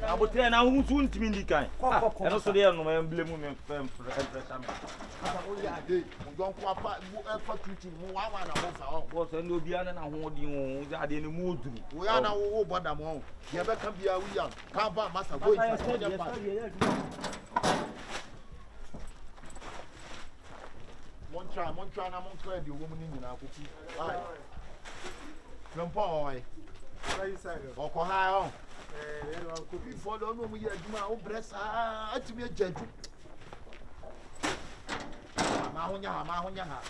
abotre na hu so ntimi ndikan eno so de no ma emblem me fem pressure me asa o ya dey don ko apa fa tutu mu wa na ho fa o boss eno obi ana na ho di o ja de ne mu oduru o ya na wo boda mo ye be kan bia wi ya ka ba masa go ifa so je pa Montra na montra di wo mu ni nyina akoku ai Grandpa oi right side oko ha o ko bi fo do no mu ye aduma o bresa atimi agaju ma honya ha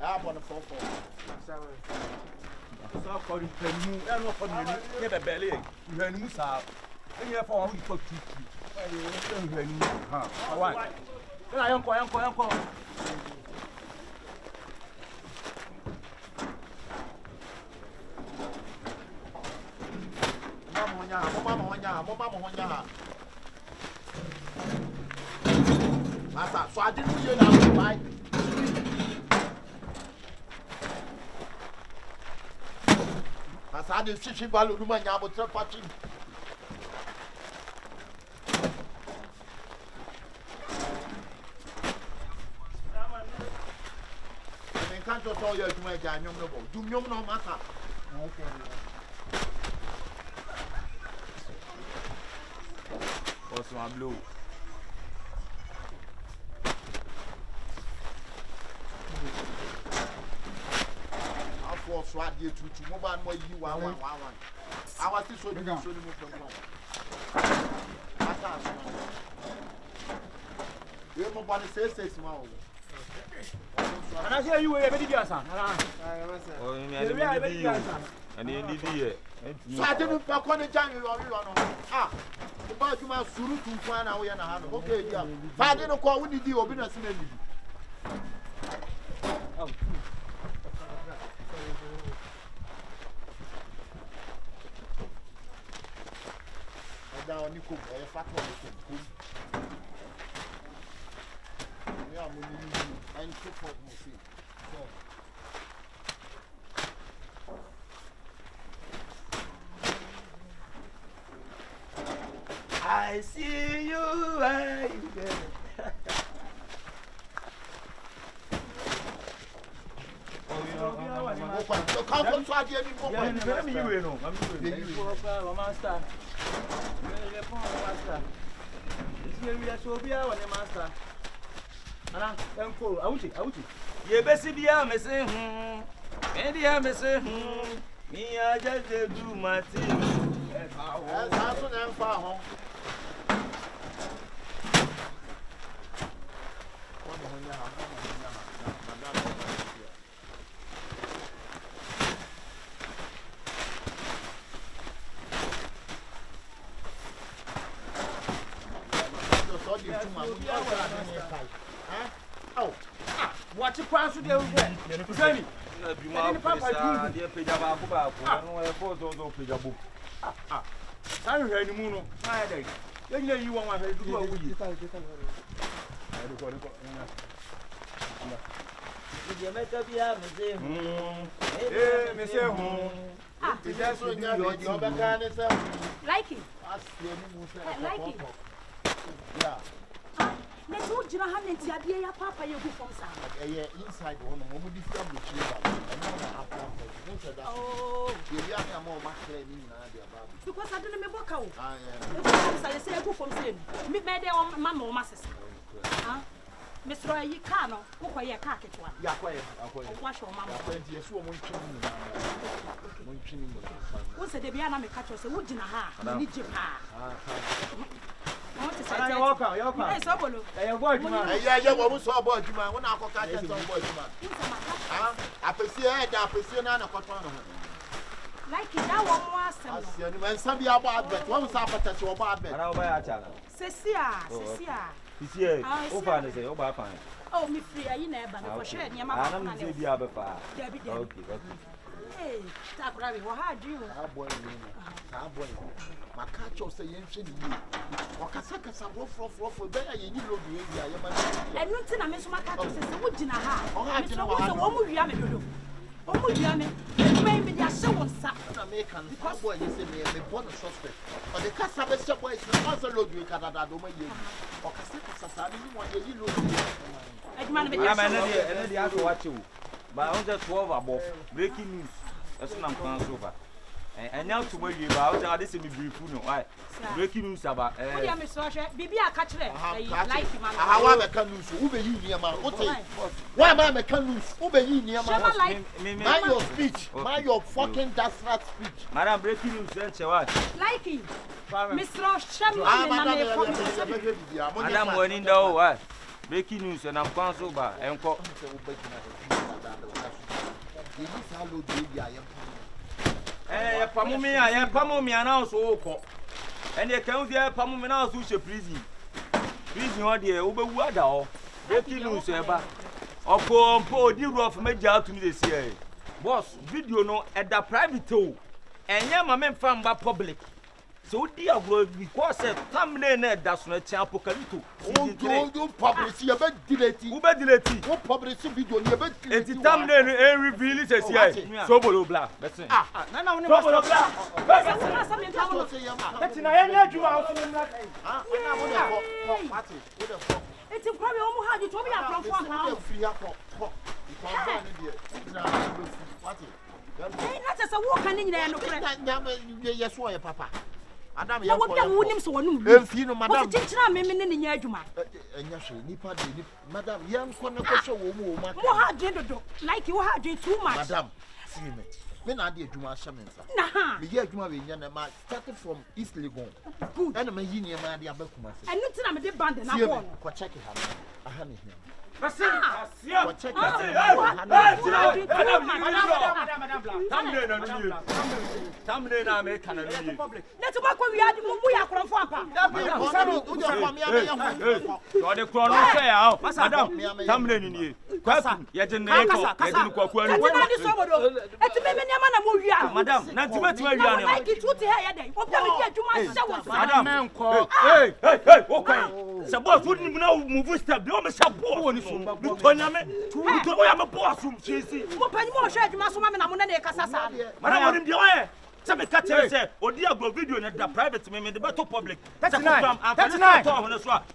ah bon fo so ko ri penu e no ko ni ye bebele ye ni musa e ye fo ho di ko tutu e ye ni ha awan ela yanko Mama honya. Masa, so I didn't hear that, right? Masa, I didn't see Balu Rumania, but they're watching. I can't just tell you to make a young noble. Do you know matter? Okay. What's my blue? I'll force right here to move on more you one. I was this one from you nobody says 6 months. And I hear you were a very good son. Oh, you and indeed, so I didn't pack on the January. Ah, about you must suru to one hour and a half. Okay, yeah. I didn't call with the obedience. Oh, down you cook a fat one. Yeah, and cook for me. I see you, I what you pass to the Jenny? Let's go to the papa, you go from inside one of the family. Oh, because I don't remember how I say I go from saying, me made their mamma masses. Mr. Yikano, who are your carpet one. Wash your mamma. What's the Biana catch us a wood in a ha? Need you pa. I walk out, you're going to I perceive like it now was some about but one was up at your bar bed. Cecia. Oh, me free, I never share near my hey, stop rabbit, what had you? My catch of saying, or Casaka, some for better, you know, and nothing I miss my catch of the wood in a half. Oh, I don't know what you are. Oh, you are maybe show on sa. Na me kan boy you say me born suspect. But the kasa be boy is not so load you kada do ma ye. O kasa sa ni mo ye load. Edman be. I'm na dey aso watch you. But on the 12 above breaking news. That's what I'm going over. And now to where you are, I just me brief no. Why? Breaking news about What do you miss Russia? Bibi catch them. Like man. I want to news. Who be you near man? Why am I making news? Who be you near man? Mind your speech. Mind your fucking that's not speech. Madam breaking news and what? Like him. Mr. Shama. Madam winning the what? Breaking news and I'm going over and call. Eh, Pamumi announce oko. And they can hear Pamumi announce who's a prison. Prison on the Uber or breaking news ever. Or po the rough major to me this year. Boss, video no at the private tool. And yeah, my man found by public. So dear because thumbnail that's not apocalypse. Oh, publish your bed delete. Who bed delete? Who publish video your bed? And the thumbnail and reveal it as here. So blah. That's it. No, that's in I you out. it's probably almost how you told me I'm from free up. Not as a walk in there. Yes, why, Papa? Madam, you want him so no. If you know, Madam, in your juma. And yes, Madam, young corner woman, like you had it too much. Madam, see me. When I did Juma Shaman, the year Juma started from East Legon. Good, and I'm a union man, the Abakuma. And not I'm a dead band and I want check it. I have it. I'm a boss from Chasey. What can you share to my woman? I'm on a Casasa. Madam, do I? Some cut say, or dear go video at the private men, the battle public. That's nice. That's nice.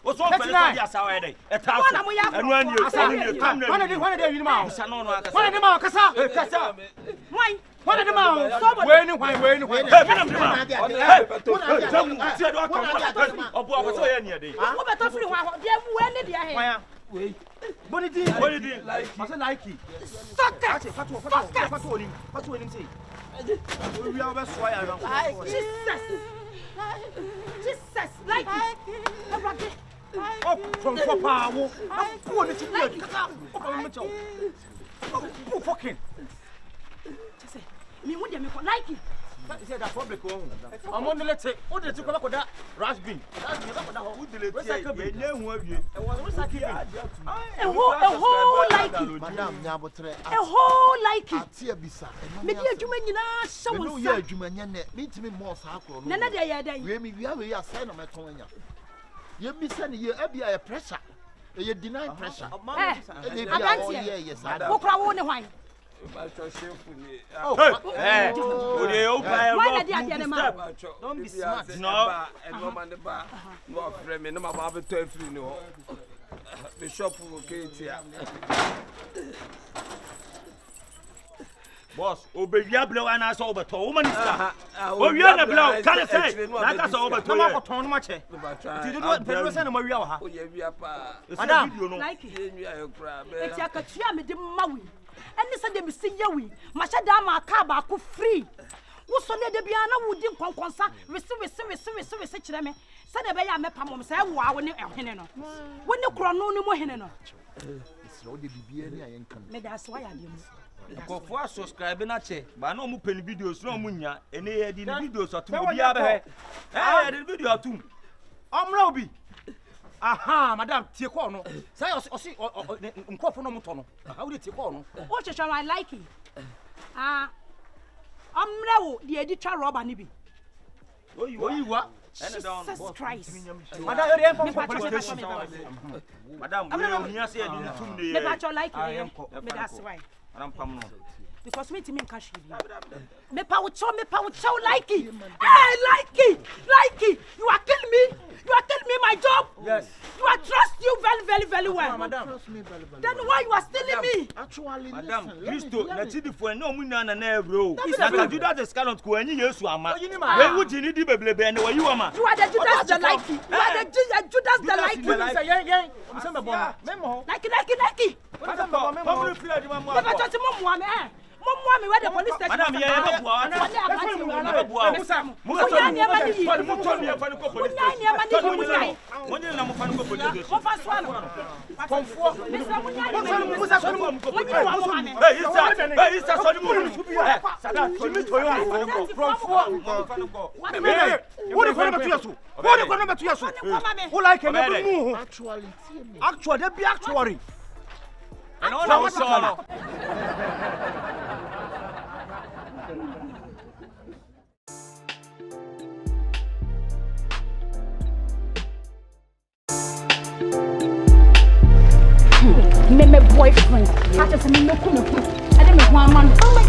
What's all for yes, already? And when you come, one of the mouse, one of the mouse, why? One of the mouse, What did he like? I said like it. Stop that! What do you say? We are best why I don't. Jesus, like it. Oh, from Papa, I'm poor little like it. Fucking. Me, what do you like it? Is that public home? I'm on the let's say, what did you come up with that raspberry? That's the who did it. A whole like it. Madam, Yabotre, a whole like it. Tia Bisa. Maybe a Jumania, someone, yeah, Jumania, meet me more circle. None of the other. We are sign of my Tonya. You miss any year, a pressure. You deny pressure. Yes, I don't know. Oh, why did you don't be smart. No, and no man the bar. No, friend, no, my Bible 12 no. The shop will get here. Boss, obey your blow and I saw the woman. Oh, you're the blow. Can I say? That's over to my ton much. You did not pay us any Maria. Oh, yeah, Madam, you know, like it. It's a Katriam, the Maui. And this is the Missy Yawi, Mashadama Kaba, free. What's on the Biana would do consa, receive such them. Said the Baya Mepam say, wow, when you are Heneno. When you crown no more Heneno. It's all the BBA. That's why I didn't. For subscribing at it, but no more penny videos, no munya, and they had videos or two. I had a video or two. I'm Robbie. Aha, Madam Tikono. Say, or see, or Motono. How did you call? What shall I like it? I'm now the editor Rob and Nibi. Oh, you what? Jesus Christ. Madam, I'm not here saying, I like it. That's why. I'm coming. because me to me cash me power chow like it. Hey, like it. You are killing me. My job. Yes. You are trust you very well. Madam, trust me very well. Then why you are stealing me? Actually, Madam, Christo, na chidi for no muna na na bro. Na Judas Iscariot ko anyi Yesu ama. We would need the beblebe and where you ama. You are the Judas the like. You are the Judas the like. Mom, where the police station? Madam, actually. And all our solo. My boyfriend. I just mean no cool. I didn't make one man. Oh my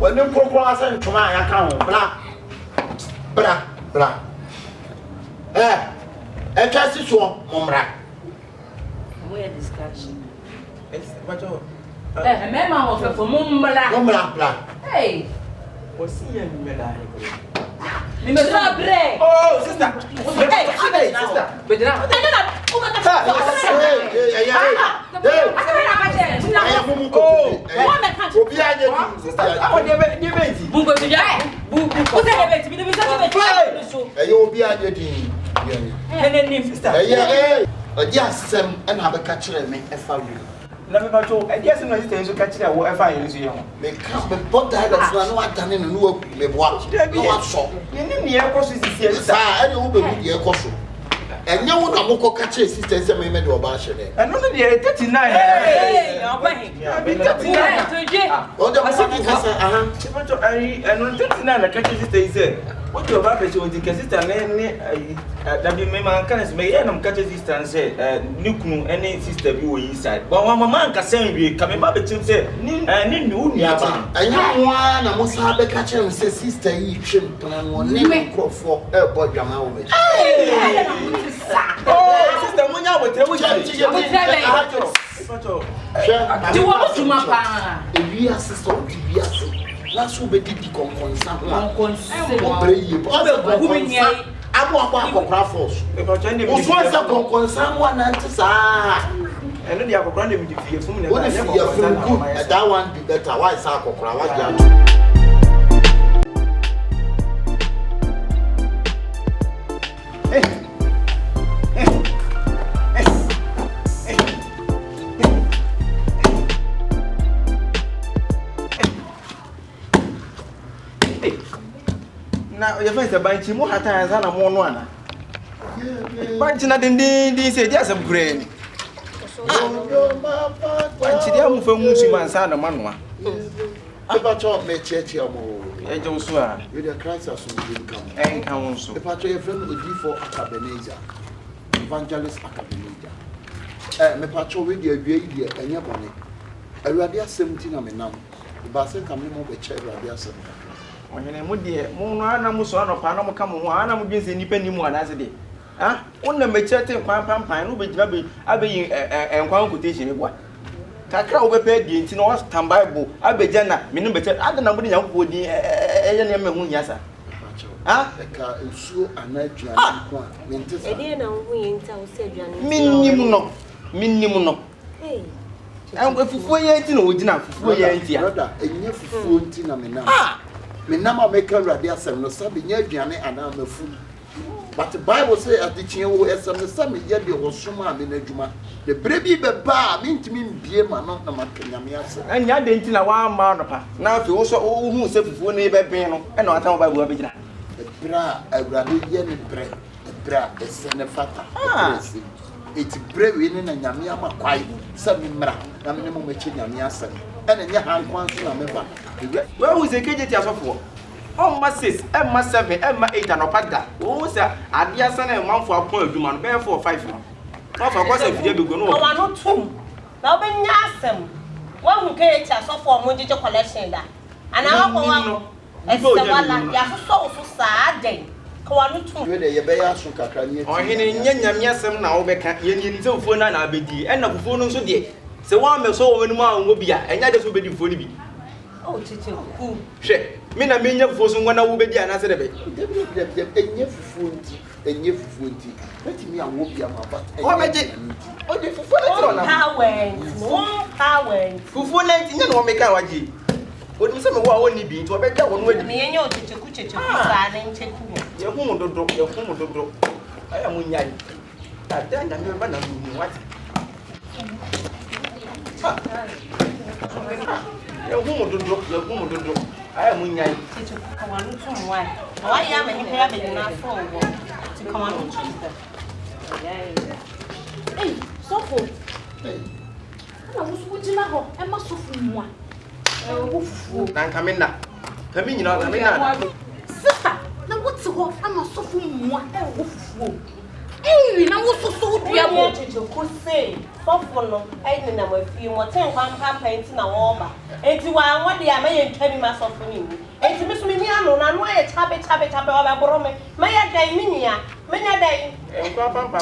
When you cross and come on, I can't. Bra. I just saw Momra. Where discussion? It's what you. Mema of for Momra. Hey. Was he a Mela? Oh, sister. Hey, sister. But now, Let me go. I guess I'm going to catch that whatever you see. They can't be put that as one done in the new me watch. You need the air course is here. I don't know the air course. And no one will catch a sister and make me do a bash. And only the 39. hey, I'm what your papa said, the sister, that be my man can say, and catch a sister and say, Nukunu, any sister you were inside. But one man can send me, coming back to say, and in you, and you one, I must have a catcher and say, sister, you shouldn't plan one name for a boy. Oh, sister, when I would tell you want to my we are sister, we are last will be the concern. That one be better. Why is our now, your friends are buying more at times than a more one. Bunching at the say, yes, I'm great. Bunching them for Musiman, son of Manua. I got your church, with the Christ as soon come. And counsel. The patch of friend would be for Akabenezer, Evangelist Akabenezer. My patch with your baby and your bonnet. I radia 17 of me now. The basket coming over the chair, radia 7. When you dear, Mona Muson of Panama come on, I'm against any penny more as a day. Ah, on the machete, pine, which I be and one quotation. What? Taka overpaid the Intino Stam Bible, I be Jana, meaning better, I don't know what young would be a name yasa. Ah, the car is so a night. I didn't know we said, Minimuno. Hey. And if we ain't no, we didn't, we ain't here. And you food in a minute. Me nama make a radia sem no sabi nya aduane ana ma fu but the Bible say atichie wo esem no sabi ye de osoma me na adwuma de brebi beba me ntimi mbie ma no na makanyame ase anya de nti na wa ma no pa na afi wo so wo hu se fufuo ne be ben no e na watan Bible abegina bra awrade ye ne bra ese ne fata eti bre we ne na nyame amakwai sabi mra na me mo meche nyame ase ene nya hankwan so na me ba. Where was the KJT as of? Oh, my 6, my 7, my 8, and a padda. Oh, sir, I dear son and one for a point, you man, bear for 5. Not for course, if you go no. I want two. Now, Ben Yassam. One who carried us off for Monday collection that. And I want so sad day. Whether you bear some cacani or any yam now, Becca, Yen so for an abedi, and of phone so dear. So one may so when one will be, and that will be for me. Oh, Chicho, who? She, Mina Mina for someone I will be an answer. And you food, let me a whoop your mother. What magic? Oh, the power. Who let you know make our G? What was some only be to a better one with me and your teacher, and check your home to drop your home to drop. I am on Yan. That then I never know what. Your home to drop, your home to drop. I am on Yan. Why am I having enough for to come on Tuesday? Hey, so cool. I was putting a hole and must have one. Come in now. Come in, you know, sister, now what's the hole? I'm a so full one. na wo so dua mo Kyekyeku say sofo no ai na mafi mo ten kwan pampa na wo ba enti wa anwode a maye ntwani ma sofo ni mu enti me so me mi ano na no aye chabe wa ba boro me maye dan minia menya dan enkwa pampa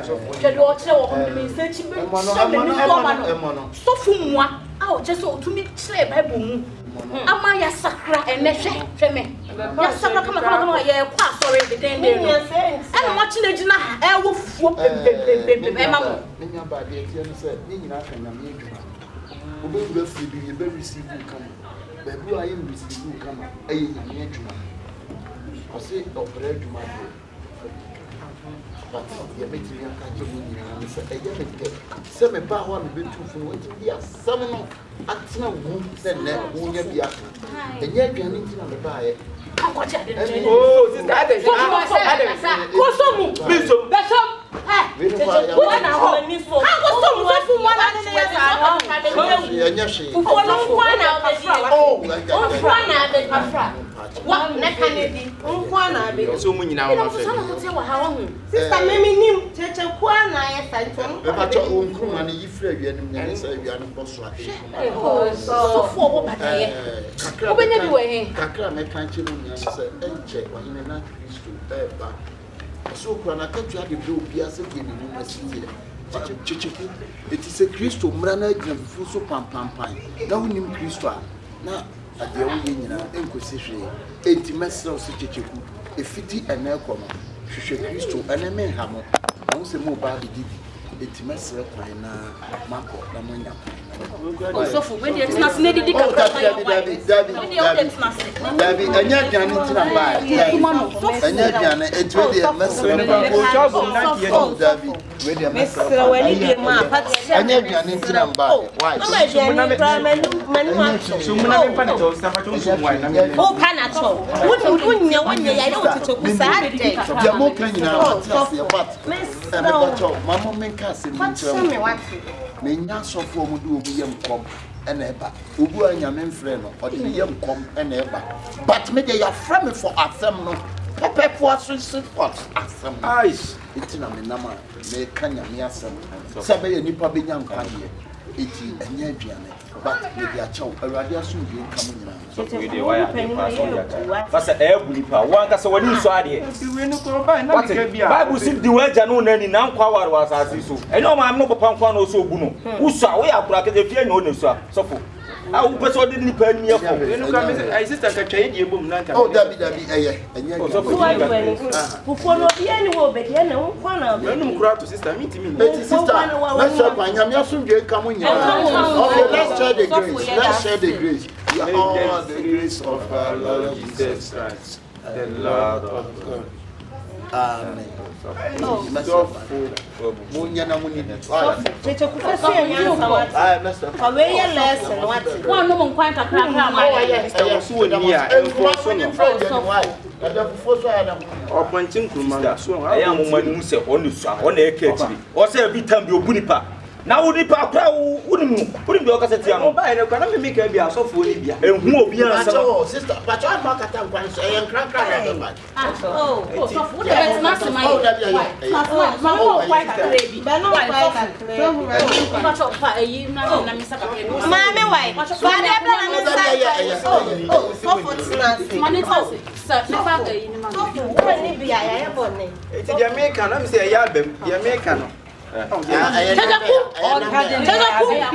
sofo kedo o kire wo ko me se chi be sofo mwa a o je so otumi kire bible mu ama ya sakra enehwe hweme ya sakra kama ya kwa sorry the den den no ana mo chi na gina ha e wo fuo pem e ma mo menya ba de tie no se ni nyina kan na me adwuma obo wu afi bi ye be receive kama babu aye receive kama aye nyame adwuma o se opera adwuma but ye beti ya ka je mu nyina no se eye me de se me ba ho me betu fu no enti dia sam no atena wu se ne wo nya bia enye adwane ntina me ba aye oh sister ade Kosomu. biso Besom. wa na ho ni so Kosomu so mo na ne ya sa. enye she fufu no kwa na obedi oh kwa na abedi wa na kanedi kwa na abedi so mu nyina wo so na mo te wa ha ho sister memi nim Kyekyeku na ya santon me ba cho onkruma ne yifra awianim nyane sa awiane boso a so fo wo badaye kakra obenya bi we he kakra me kan che no nyane sa enche wahine na Kristo eba so kura na katua de bro bia se de ni mu asiti Kyekyeku eti se Kristo mra na agina fufu so pampampan na wonim Kristo a na ade wo ye nyina enkosi hwe enti mesra so Kyekyeku efiti ena ekono hwehwe Kristo ena me ha mo wo se mo ba de didi enti mesra kwan na mako na monya so fo we dey tnas ne didi ka Dabi anya aduane ntina ba anya aduane enti we dey mesra o job na die Dabi we dey mesra wani de ma pati anya aduane ntina ba why ama je ni manu ma so mu na me pa na to staff to so mu na me o pa na cho wonya ya yo Kyekyeku sa de ya mo kan nyina atase but mesra mama men ka se ni nkyerem me nya sofo mu de obu yem kom ena eba obu anyame mfre no ode ne yem kom ena eba but me dey ya frame for asem no pepe for for asem eyes itina me nama me kanya me asem sabe ye nipa benya nkwane eti enya aduane but me dey achaw awurade aso bi kam nyina so we dey wire dey pass on ya basa ebu nipa wan ka se wani so ade we no ko ba na me ka bia bible sim di waja no na ni na nkwa war wa asase so ene o ma me no bopa nkwa no so obu no uso a wo ya kura ke fie nya o na so a sofo a wo pese odi nipa ni afo we no ka me ai sister ka twa di ebom na nka oh dabi eye enya fufu no bia ni wo obedi na nkwa na obedi no mkura to sister meet me eti sister let's share kwa nyame aso bi kam nyina okay let's share the grace all the grace of our Lord Jesus Christ the Lord of God amen munya na muni Kyekyeku fese nya sawati ka we ye lesson wati wa no mo nkwan kakra ma ya so woni a enfo so no ada fufo so ya na opantin kuruma so a ya mo manu se onu so a ona eka akiri o se bi tam bi obu nipa na wo nipa akra wonim bi o kasa tia no ba ene kwa na me ka bi asofo ni bia ehu obi ansa sister pacho ma kata nkwan so e nkran na ba so fo de tnas ma ma mo kwai kakra bi ba no kwai kakra ma cho pa yi na mi saka pe ma me wai fa de bla na me sa so for tnas mani tase sa ne fa ga yi ni ma so ni bia ya bonne eti dia me ka na me se ya album dia me ka no Kyekyeku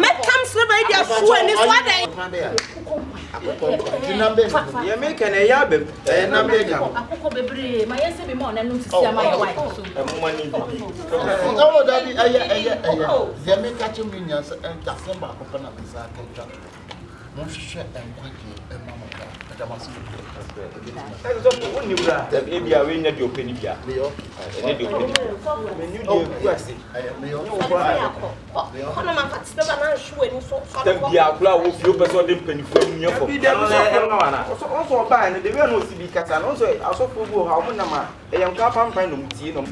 me kam se ba dia so ani so adai ya me ka na ya album na me ka akoko bebre ma yese bi mo na no tisi ama ya wai so mo mani oh daddy dia me ka chim nya se enta se ba ko na bisa ka mo hwehwe enkwaje mama ka ada maso I so woni wura e bia we nya di openi bia ne di openi me new di kwase me yo kono ma fatse ba na hwe ni so tem bia kula wo fi o beso de penifo mu yefo no wana so ba ne de we no si bi kata no so asofo bu ha mo na ma e yam ka pampan no mutie no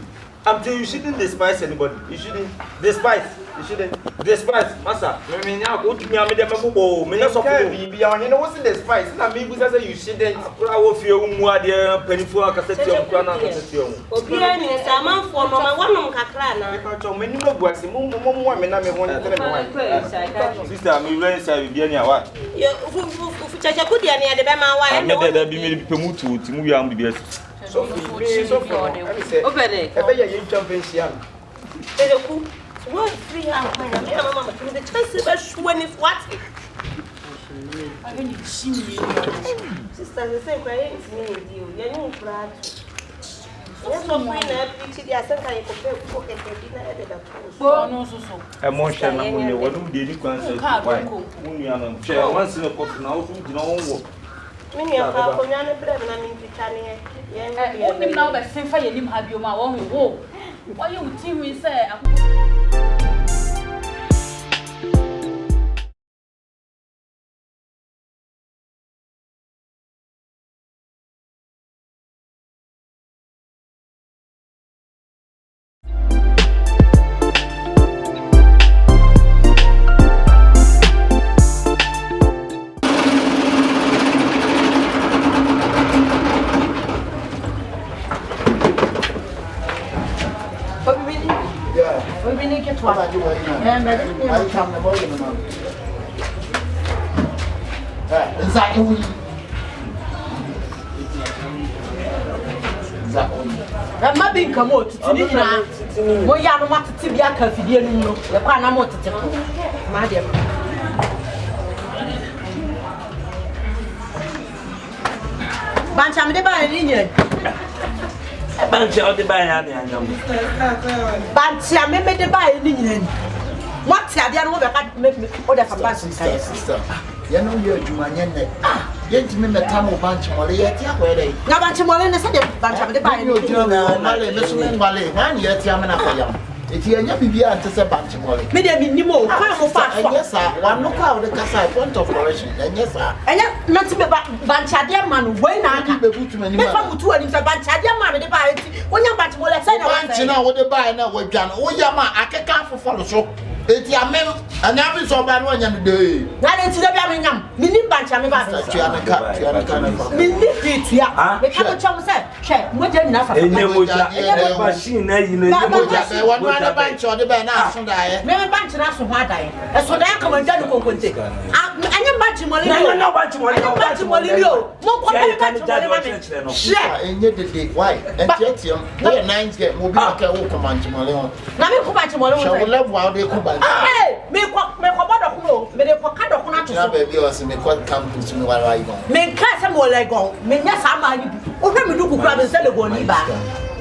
I'm telling you shouldn't despise anybody. You shouldn't despise. You shouldn't despise masa me nya ko tumi amede mebo me na so ko be on you know what's despise na me bu say you shouldn't kura wo fie mu ade panifo akasati am kura na akasati am obi ani sa manfo no ma wonom kakra na ka cho me nim abuase mo me na me ho ntere me wan sister me rain say bi ani awa yo fu Kyekyeku dia ne de be ma wa e me de bi me pe mu tu ti mu wi am bi bi so obere e be ye championship Kyekyeku what free hand me mama the chance be show ni what Agani chimi. Sister the same cry me di o ye ni ukra yes so free na preach dia san kan ko pe ko ke na e da Bo no so. e mo hwe na mo ne wonu de ni kwan se kwai mu nua na hwe wan se ko na wo di na wo me ni ka ko nya ne bre na mi preach ne ye O nim na o be senfa ye nim ha bi o ma wo ho. Wo ye uti wi se Ma bin kamo titini na mo ya no matete bia ka fidie nu no ye kwa na mo tete ko ma de bancha me de ba ni nyen bancha o de ba ya de anyam bancha me de ba ni nyen mo ti ade no be ka o de fa bancha kai sister ya no ye adwuma nyen yenti me meta mo banch mole ye ti akwere na bancha mole ne se de bancha me de ba ni o male me so me male man ye ti amana fayam eti anya bibia ante se banch mole me de mi nimo kwa mo fa so anya sa wan no kwa o de kasa point of correction anya sa anya menti me bancha de ma no we na aka be butu mani me fa butu ani se bancha de ma me de ba enti onya bancha mole se na banch na wo de ba na wo dwan wo ya ma akeka foforo so eti amem anya bi so ba no anya no de na de ti de bia me nyam mi ni bancha me ba tuya na ka na fa mi ni tuya me ka mo chom se hwe mo je ni na fa enye moja machine na yi na moja be won na banch o de ba na aso da ye me bancha na so ho adaye e so da ka mo ja no konkonte anya bancha mo le na bancha mo le bancha mo le o mo ko be bancha mo le ma me enye de why entietiam we 9 get mo bi aka wo command mo le na me ko bancha mo le so level how they ko banch me ko bodo kuno me de ko ka do kuno to na be bi o se me ko campus me wala igon me ka se mo le gon me nya sa ma ni bi o hwe me du kukura me se le gon ni ba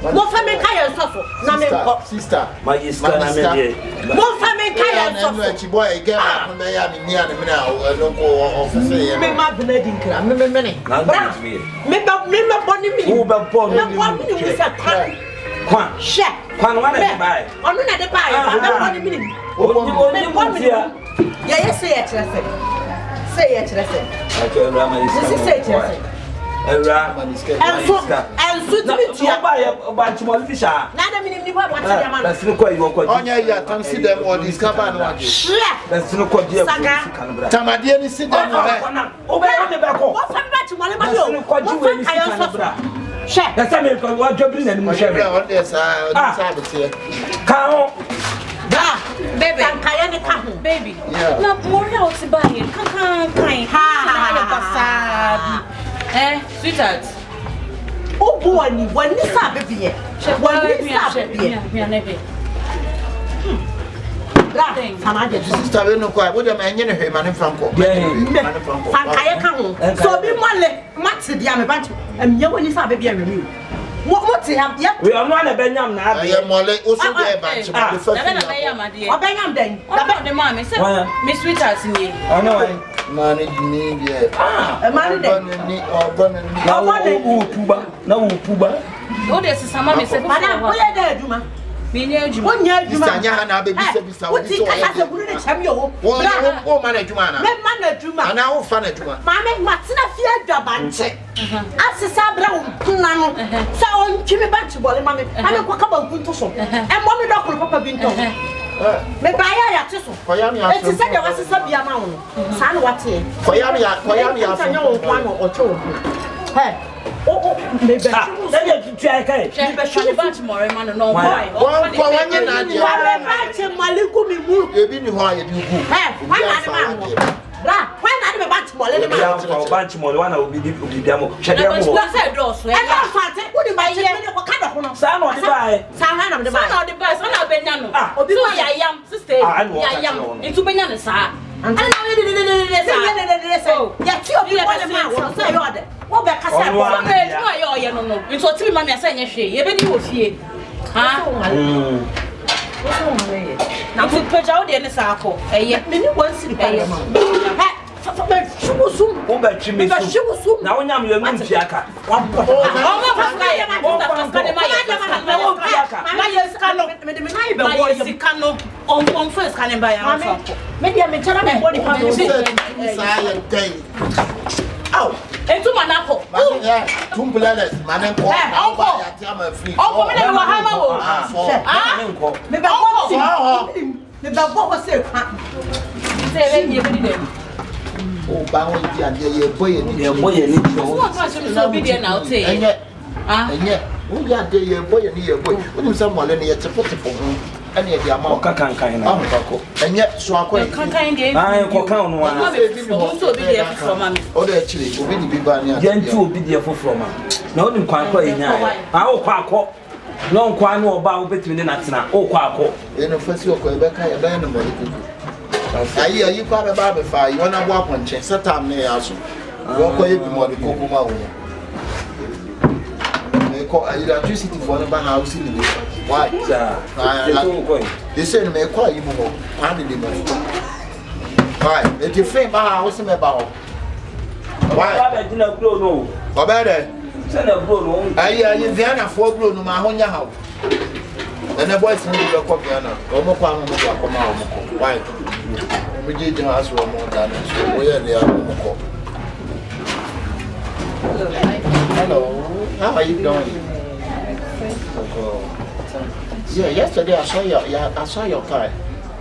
mo fa me ka ye sofo na me ko sister ma yiska na me de mo fa me ka ye sofo na chi boy get up me ya me nia me na no ko office ye me ma bna din kra me ne me ba boni mi wo ba boni mi ni se kwa she kwa no na de bai onu na de bai ba me boni mi ni me boni ya ye se ye kire se Awurama this say kire se Awurama enso ti mi tia ba ya ba chimol fisha na da mi ni ba ti ya ma na sinu kwa iwo kwa onya ya tan si dem o discover no age na sinu kwa dia kan bra tamadie ni si dem o o be o de be ko wo fa ba ti mo le ma yo sinu kwa jiwe ni kan bra she na se me ko wa jobri na ni mu shebe o de sa be tie ka ho da baby kankaya ne ka ho Baby. Yeah. Na mori out to buy it. Kan. Ha. Sweetheart. O boy wani sa baby ye. Wani sa baby ye. Me anebe. Da. Sama je sister we no kwa wo de ma enye ne hwe ma ne franco kankaya ka ho. So bi mole mate dia me bancho. Emye wani sa baby ye me. Mo ti am ye. we am na be nyam na abi ye mole o so de bancho de fa Na na ya madie. Obenyam den. Da be de ma me say. Me sweetheart ni. ono wai mani ni bia Mani den. ni obon ni na wo puba O de sisama me say. Madam, wo ye da aduma. Me ni adwuma. Wo nya aduma. sister nya na be bisa wo ti ka sa guru ne cham yo. wo ma na adwuma na Me ma na aduma. ana wo fa na adwuma Mame matina fi adwaba nche. Asesa bra wo kuna no. Sa on twi me ba chi bole mame. Ame kwa ka ba nkunto so. E mo me dokoro papa bi nto. Me buy ya tiso. It is said there was a sabia mound. San what here? Koyami, I know one or two. Hey, oh, maybe I can't. Maybe Baltimore, man, no why. One for 1 year, my little move. You've been why you do. Hey, why not the Baltimore? Let me out Baltimore. One will be demo. What's that door? I don't what do I hear? What kind of son of the buy? Son of the buy, son of Benano. I am sister. I am into Benana, sir. And I know you yet you are what back no. It's what 3 months saying she, you was here. Now to put out the circle, a many once in a now when I'm your man, Jacka. On first can buy a maybe I'm a body. Oh, and to Manapo. Tumblers, man, and what was it? Oh, bound your boy, obedient now, say, and yet, oh, yeah, dear boy, and your boy, when someone in the typical any of the amount and yet, so I can't game. I count one. Oh, actually, will be banning, gentle be there for from no, don't quite play now. I'll quack. No, quite know about between the nuts now. Oh, quack. In a first your Quebec, I abandoned I hear you got a barber fire. You want to walk on chain, set time near us. Walk away more the Coco. They call electricity for the house in the why? They said, may call you more. Why? It's a frame house in about. Why? I didn't blow no. Or better, send a blow. I hear you then a 4 blow no my own house. And the boys in the Confion, Omo, why? We did the house more than where they are. Hello, how are you doing? Yeah, yesterday I saw your car.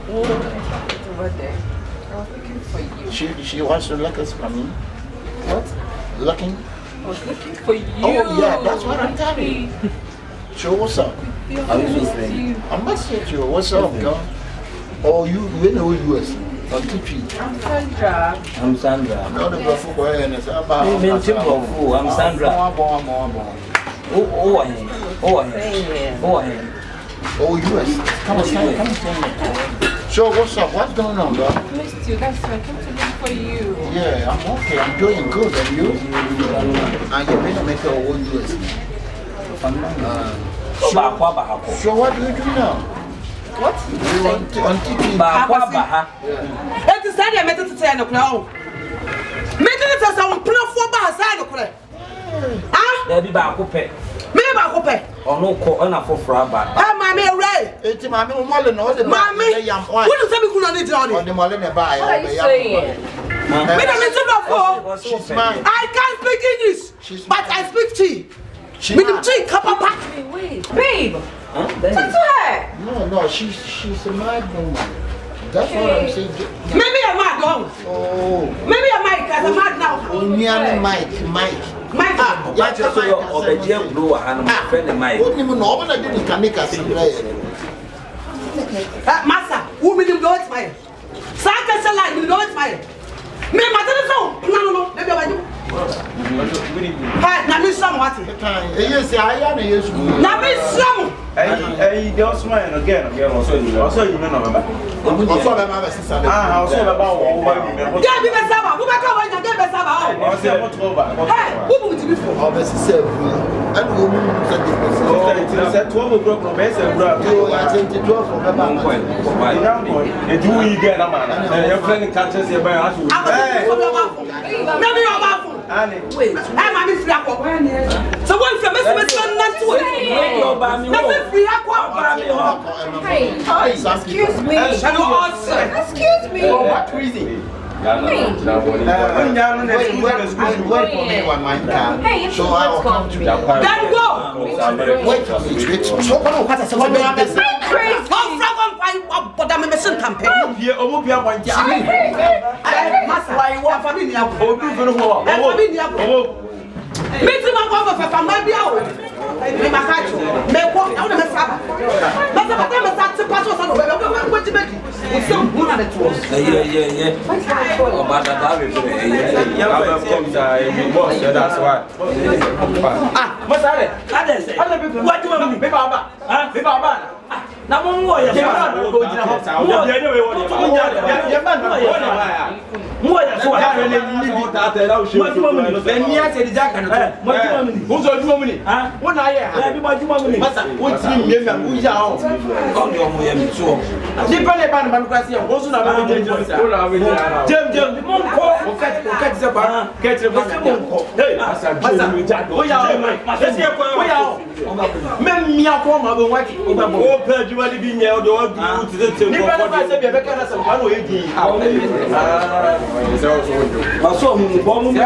Over there. I was looking for you. She wants to look us from me. What? Looking? I was looking for you. Oh yeah, that's what I'm telling you. So what's up? I must say to you, what's up, girl? Oh, you know who you is? On TV. I'm Sandra. I'm not a football and it's about I'm Sandra. Oh, US. Come on. So what's up? What's going on, girl? I missed you. That's why I came to look for you. Yeah, I'm okay. I'm doing good. And you? And you're going to make your own US. So what do you do now? What? You on TV? That is that I met to say no now. Make it as I will play for Bahasa. Ah? There be back up. Me back up. Oh no, call on a for Fraba. Ah, mammy, right? It's mammy, Molly, no, the mammy. What does that mean? On the Molina by. She's mine. I can't speak English, but I speak tea. With tea, cup of pack. Babe. Talk to her. No, she's a mad woman. That's what I'm saying. Maybe a mad dog. Oh. Maybe a Mike, as a mad now. Only Mike. That's just so the gem blue and my friend Mike. What even know when I didn't can make us Master, who will you go to my Saka Salah, you know it's my me, no, maybe I do. Now, Miss Somewhat. Yes, I am a use. Now, Miss Some. Hey, you're smiling again. Also, you remember. Also, my sister. Ah, also about what you get me Saba. Who back over and get me Saba? Who would you be for? Obviously, and who said 12 o'clock no best and brought you. I think to 12 for my point. And do we get a man? Your friend catches your by us. Maybe you're baffled. Wait, I'm a free aqua. So what's the best not to it? Excuse me. Excuse me. What reason? Wait for me on my car. Hey, so I will come to you. Then go. Wait. So what? I'm crazy. me besin tampe. Omo bia bonja. Masa why you want family ya ko. Obi funu ho. Family ya ko. Meeting ma ko fa fa ma bia o. Me makacho. Me ko, I want me saba. Masa ba me sa ti paso sa no be ko ti be. Uso hu na to. Yeah. Oh, but that we boss, that's why. Masare. Ade say. What do you mean? Me baba. Huh? Me baba. Na mo wo ya fa. Go jina ho. Mo dia ne we wo dia. Ya man na wo na. Mo ya so ya ne ni bi ta ta la o she. Be ni a se di jaka no. Mo juma mini. Wo so juma mini. Ha? Wo na ye ha. Ya bi mo juma mini. Masa wo ti mi me wo ya ho. Ko ndio mo ya mi so. Ni pa ne ba na kwa se wo so na ba je je. Wo na we je. Jem mo ko. O ka se ba. Ke tre ba mo ko. Hey, masa je ja. Wo ya ho. Masa se ko. Wo ya ho. Me mi akọ ma bo wa ki. O pe juma ni bi nye o do du ti te ko. Ni pa na se bi be ka na se ba no e di. Maso mu bo mu mi.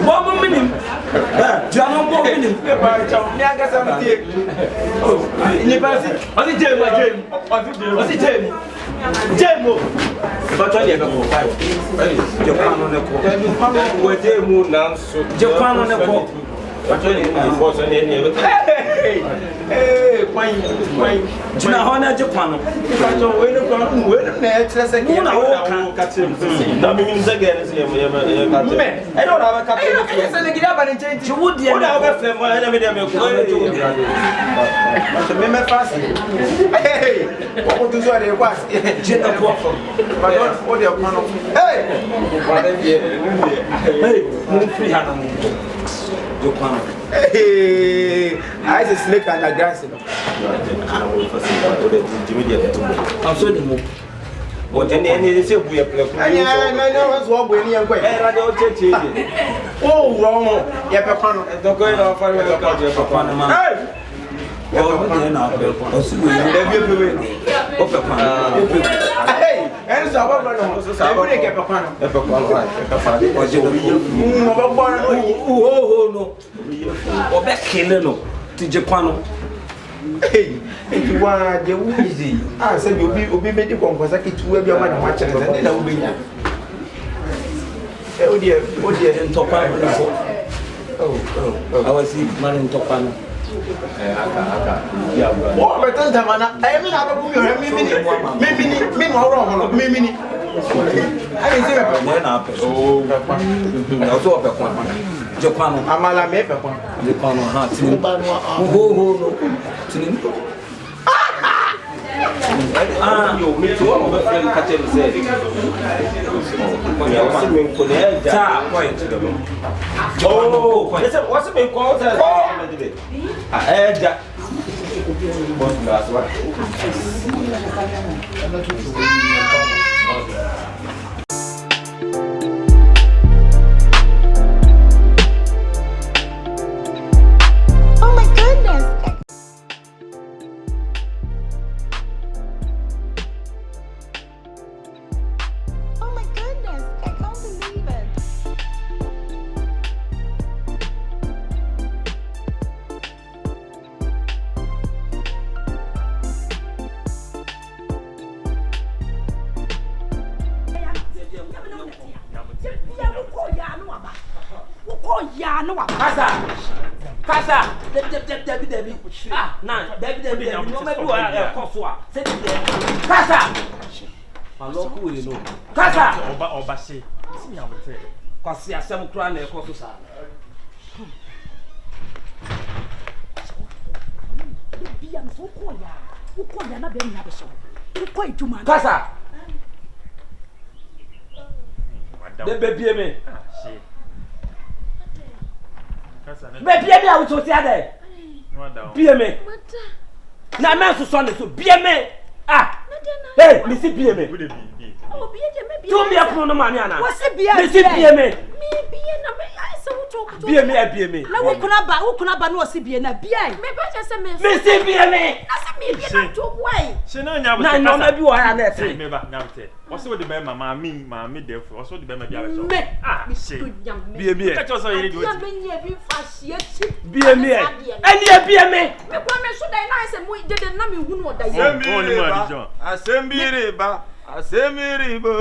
Bo mu mi. Jano bo mi. E ba cha ni aga sa mi tie. Ni ba si. O si je ma je. O si je. Je mo. Ba to ni e be ko fa. Je kwano ne ko. Wo je mu na so. Je kwano ne ko. Ba to ni e bo so ni e be. Hey, kwai. Jina ho na je kwano. Ba to we ne kwano we ne e kire se ki na wo ka kire. Na mi mi se ge ne se ye ka kire. Me, e do na ba ka kire. E se ne gida ba ne change. Ji wo die. O da ba fe mo e na me de me ko. Me me fast. Hey, wo tu so de kwa. Je ta po. Ba do o de kwano. Hey. Ba de die. Hey, mo free ha na mo. Je kwano. Hey, I just snake and the grass. I'm so the mo. But any say we are playing. I was what we are going. Oh, wrong. Yeah, don't go in our family. Hey! Oh, na o si we hey, and so what no so say we get papa no. O je o no. O be kele no. Ti je kwano. Hey, you want the easy. Ah, say obi be di konkosa kitu bi o ma na wa chere say na obi nya. O die ntopa no. Oh. I was man ntopa no. Aka. Oh, but then tamana. I mean, I don't me no wrong, me. I didn't say that. Oh, also pe kwa. Je kwa no. Amala me pe kwa. Je kwa no ha tin. Ho no. Tin. Yo, me to am be friend ka tell say. Ta, point. Oh, what's me call that? That's what. Oh my goodness. Oh my goodness. I can't believe it. Kasa. Debi. Ah, na, debi. No me do a koso a. Se de. Kasa. Malo ku we no. Kasa. Oba se. Si nya bote. Kwasi asem kura na ekoso sa. Bia no ko ya. Ko ya na be nya be so. Ko ejuma. Kasa. De bebie me. Ah, shit. Bebie me a wuto ti ade. Bie me. Na me so ne so bie me. Ah. Hey, me si bie me. Oh, bie je me bie. Tu me apono no mami ana. Wo se bie. Me si bie me. Me bie na me ai so wuto BME. Na wo kuna ba no si bie na bia. Me ba je se me. Me si BME. Na se me bie na to boy. She no nya na no ma bi wo ha na e. Me ba nya bote. Oso de be mama me defo. Oso de be ma bia be so. She. BME. Ka cho so yiri di oti. Ya be nye bi fa hie chi. BME. Eni e BME. Me kwa me so dai na se mo de na me hu no dai. Asembiriba. Asembiribo.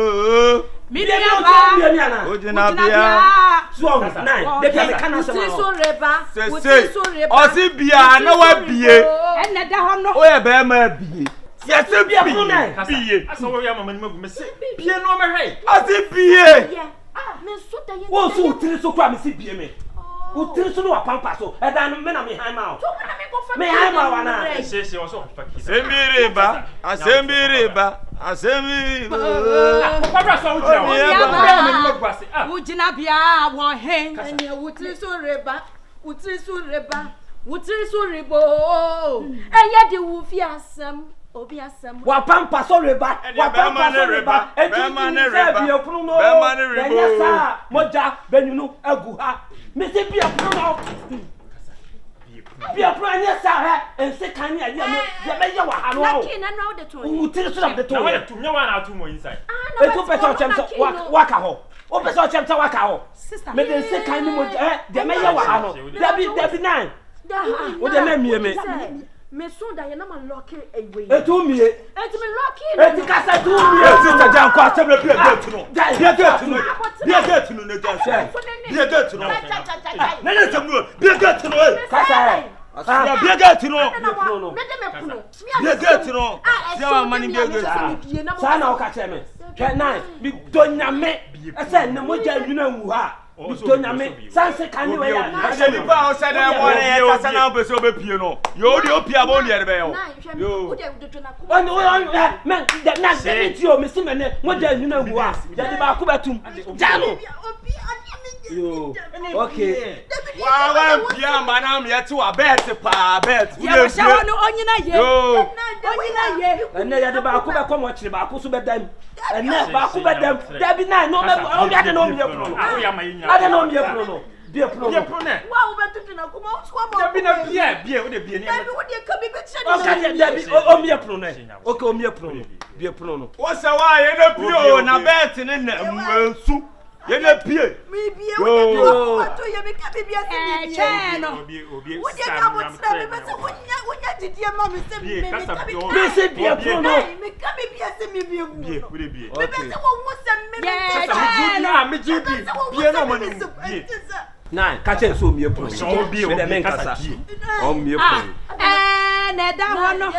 Miriaba. Ojina bia. So nine. De bia me kana so. So reba. Osi bia na wa bie. Enne da ho no. O ye be ma bie. Yese bia bie. Asa wo ya mama ni magu me se. Bie no me hwe. Osi bie. Me so dai. Wo so tiri so kwa me si bie me. Utiri so no wa pampa so. E da no me na me han ma o. Me han ma wa na. She oso faki. Asembiriba. Asembiriba. Asembiriba. Papa so ujina. Ujina bia wo hen. Ene utiri so reba. Utiri so reba. Utiri so rebo. Eye de wo fi asem. Obi asem. Wa pampa so reba. Wa pampa so reba. E ti ni se bia punu no. Enya sa moja benunu agu ha. Me se bia punu no. Bia punu anya sa ha. Ense kan ni anya me. Ya me ye wa ha no. Lucky na no de to. Utiri so de to. Na wa to nya wa na to mo inside. E to pesa o chemsa waka ho. O pesa o chemsa waka ho. Me de ense kan ni moja de me ye wa ha no. Debi nine. O de me mie me. Me so da ye na ma lock away. Etu mie. Eti me lock. Eti kasa tu mie. Sister Jan kwa asem bia gate no. Bia gate no. Bia gate no na Jan say. Bia gate no. Na na sem no. Bia gate no. Kasa ah bia gate no. Me de me kuno. Bia gate no. Sia wa mani bia gate. Sa na o ka che me. Ke nine bi donyame. Ese ne moja nwuna nwu ha. Donyame sanse kan ni we ya. Ase ni ba o se na mo na e kasa na be so be pie no. Yo de opia bo ni e be yo. Yo. On men that na se ti o me si me ne moja nwuna nwu ha. Ya di ba ku betum. Jalo. Yo. Okay. Wa pia mana me yeti wa bet pa bet. Ya sha wono onyina ye. Yo. Onyina ye. Enne ya di ba ku be ko mo kire ba ku so be dam. Enne ba ku be dam. Dabi na no me o ya de no me pro no. Ada no me pro no. Bia pro no. Wa wo betutu na kuma o so mo. Dabi na bia o de bia ni. Dabi wo de ka bi be che o ka dabi o me pro no. Okay o me pro no. Bia pro no. Wo se wa ye na pio na bet ne na nsu. Ye na pie. Mi bie wo de to ye me ka bibia se mi bie no. Wo de ka bo tsira me be se wonya didie ma me se me ka bibia. Me se bia pro no. Me ka bibia se mi bie. Wo de bie. Me be se wo wo se me me jidi. Bie na mo ni bie. Nine, catch it so me pro. So bie o me kasa. O me pro. Na da ho no.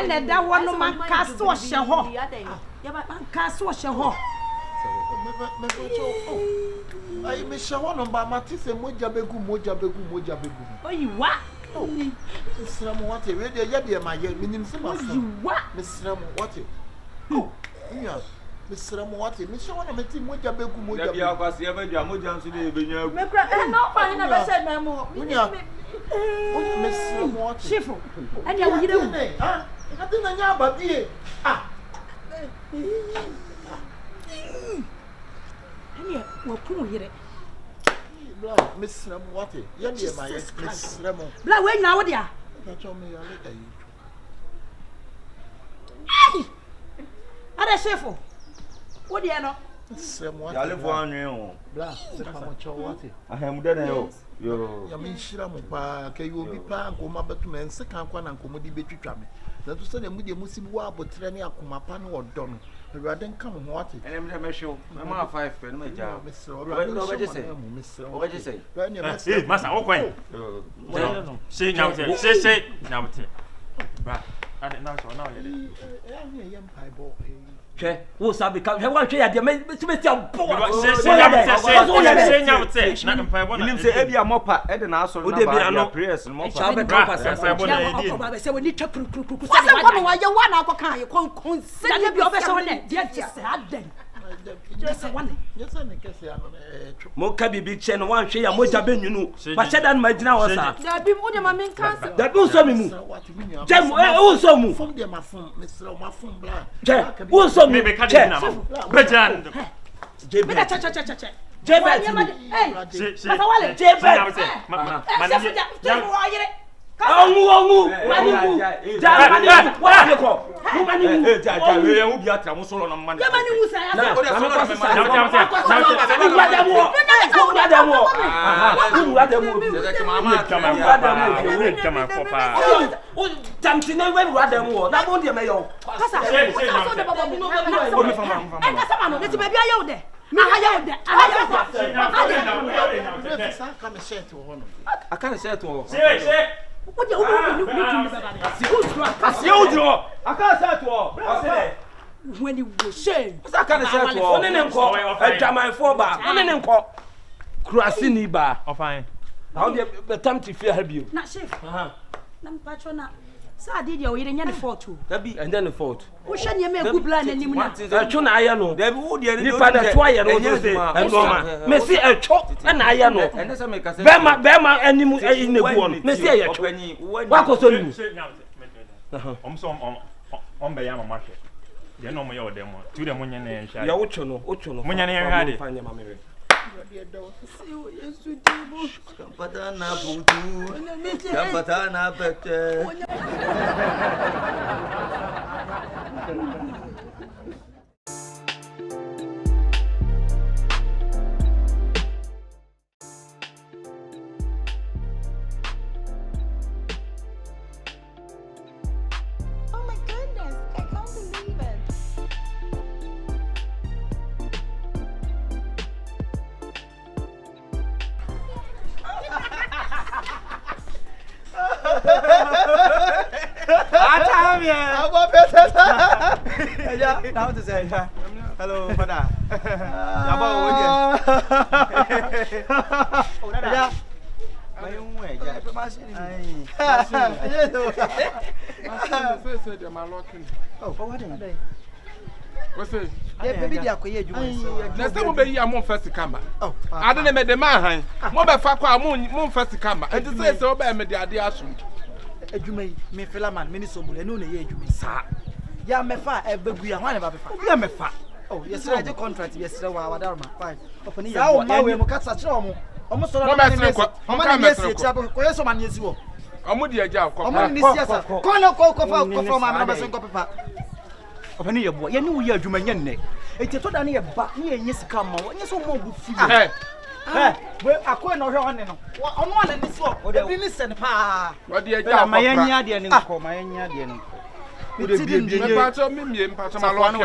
Na da ho no man ka so hye ho. Man ka so hye ho. Ai me shawo no ba matise moja begu. Oyiwa. Misramu wate we de ye de ma ye minim se ma fo. Oyiwa. Misramu wate. Oh, nya. Misramu wate me shawo no meti moja begu. Ya bia kwase ya badwa moja nso de benya agu. Me kra na fa na be se na mo. Nya. Misramu wate. Shifo. Ani a wo yire wu. Ah, ati na nya ababie. Ah. Ani wo ku yire. Bla, misramu wate. Ye de ma ye misramu. Bla we nya wo dia. Ka cho me ya le kai. Ai! Ada Shifo. Wo dia no. Misramu wate. Ya le fo anwen o. Bla, se ka mo cho wate. Ahem de na yo. Yo. Ya me nhiramu pa ka yo bi pa ko ma betu me nse kan kwa na nkomo di betwitwa me. Na to se na mu de musi bi wa abotre ne akoma pa ne odo no. Awurade nka mo ho wate. Ene me de me hwe. Me ma 5 pe no me ja. O beje sei. Eh, masa o kwen. Se nya wote. Se nya wote. Ba. Ade na so na o ye de. Ya mpai bo. Che, wo sabe ka, he wan hwe ya de me ti ampo. Se nya wote. Na mpai bo na. Nim se ebi amopa e de na aso na ba prayers no mo Cha be ka pasa. Mpai bo na e di. Ba se we ni twakru se wa kwa wa ye wa na akoka ye kon se na bi obe se ho ne dia ti se aden. Just one. Yes, I guess ya no Mo ka bibi che no wan hwe ya moja benwunu. Ba che dan ma gina wo sa. Da bi mu de ma men kansa. Da bi so mi mu. Jam wo so mu. From dem afun, Mr. Mafun bla. Che, wo so mi. Me be ka de na ma. Bejan. Me da cha. Jebet. Hey. Pasawale. Jebet. Omu. Mani. Wani ko. Mani. We hu bi atra mo solo na mani. Mani musa ya. What you when you go shame. I can't say to all. I my for bar. Crossing bar. Oh, fine. How the time to fear help you? Not safe. Nam patrona. Sa did you in the fault too. That be and then the fault. What should you make good plan and you want? Chuna I know. There would you father try and Messi a chop and I know. And that's a make us Bema animal in the one. Messi a chop. What was on on Bayama market. You know my old demo. To the Munyan and Shah. Ochono. Munyan and Oh my goodness, I can't believe it. Now to say hello, Father. What's it? Next time we be among first camera. I don't know the man. Mobile Fakwa moon first camera. And to say so by me the idea. Ejumai me fela man me ni sobule no na ye ejumai sa ya me fa e bagua hwan ba befa ya me fa oh yes I get contract yes wa wadarma fine opani ya o ma we mo kasa kire omo so na na ni omo ni esi echa ko yeso man yesi wo omo di eja ko omo ni siasa ko no ko fa ma na so ko pepa opani ye bo ye ni wo ye ejumai nya nne eti to da ne ye ba ne ye nyesika ma wo nyeso mo bu fu we akoe no hwe one no ono ane ni so ebi ni sen pa wo de eja ma yanya de ne nko ma yanya de ne nko me pacho me pacho ma lo no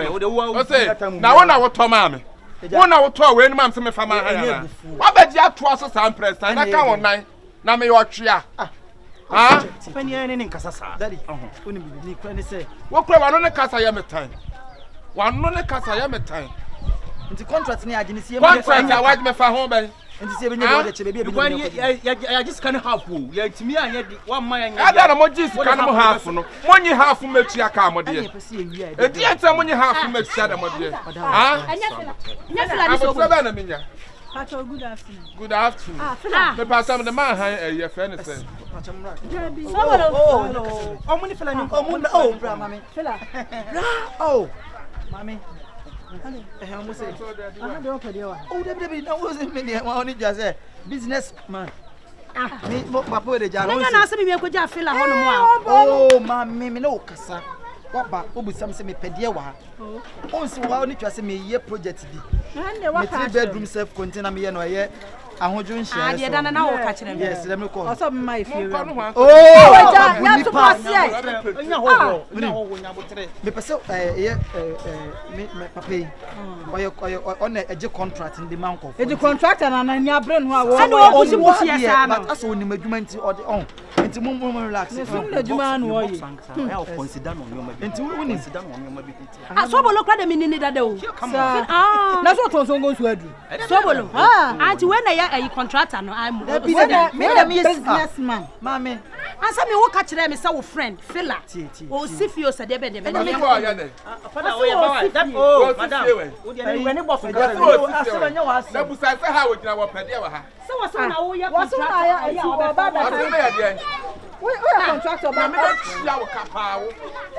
we say na wona wo to ma me wona wo to we ni ma me fa ma ha ya wa ba ji ato aso sam president na ka won na me yo twea pani ne ne nkasa sa daddy oni bi ni kwa ne say wo kura wa no ne kasa ya metan wa no ne kasa ya metan nti contract ni agene sie contract ya waj me fa ho ben nti sie benye wo de che bebe ya just kan half wo ya timi anya di one man anya ada na mo just kan mo half no monyi half mechi aka mo de e di enta monyi half mechi ada mo de anya fela ni so ba na minya Pacho, good afternoon. Good afternoon. Me pass some the man your friend is oh money fela ni oh bra mami fela oh mami almost say oh Debbie now was me only just say business man me papa de jaro na na se me ko ja fela ho no mo a oh mami me no kasa waba obusam se me pede wa on se wa oni twa se me ye project bi me 3 bedroom self container me ye no ye ahojo nhia de dana na wo ka kire me yes let me call oso me mai fie oh ya to pass nya ho nya botre me pese ye me papa yi oye on eje contract ndi man ko eje contract na na nya brain ho a wo o si busi ya sa na aso oni madwuma nti on nti mo relax me fun na dwuma no oye ya o consider no nyoma bi nti woni consider no nyoma bi nti asobolo kwa de minini dada o na so tonso ngo nsu adu sobolo anti when na ya contractor no I'm me businessman mama ansa me wo ka kire me say wo friend fela o sifio se de be de be me father we ba that oh madam wo de ni boss ka asema nya wa na busa se ha wo gina wo pede wa ha so wo so na wo ya contractor ya wo ba ba we contractor ba me chia wo ka pa wo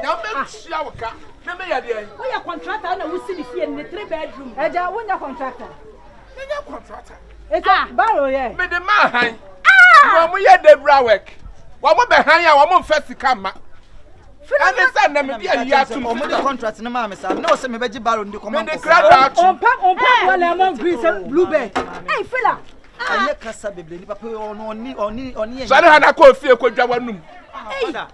na me chia wo ka me ya de we ya contractor na wo si di fie ni 3 bedroom eja wo nya contractor Menya contractor. It's a barrel, yeah. Me the man han. Ah! Mo ye dey bra work. Wa mo be han ya wa mo first come. And they said me be a year to mo the contract na ma me say. No say me beji barrel ndi command. Me the crowd out. On pack one lemon green bluebird. Hey, fella. Anye kasa beble ni papa oni. So na ko fie ko dwa wanum. Hey, fella,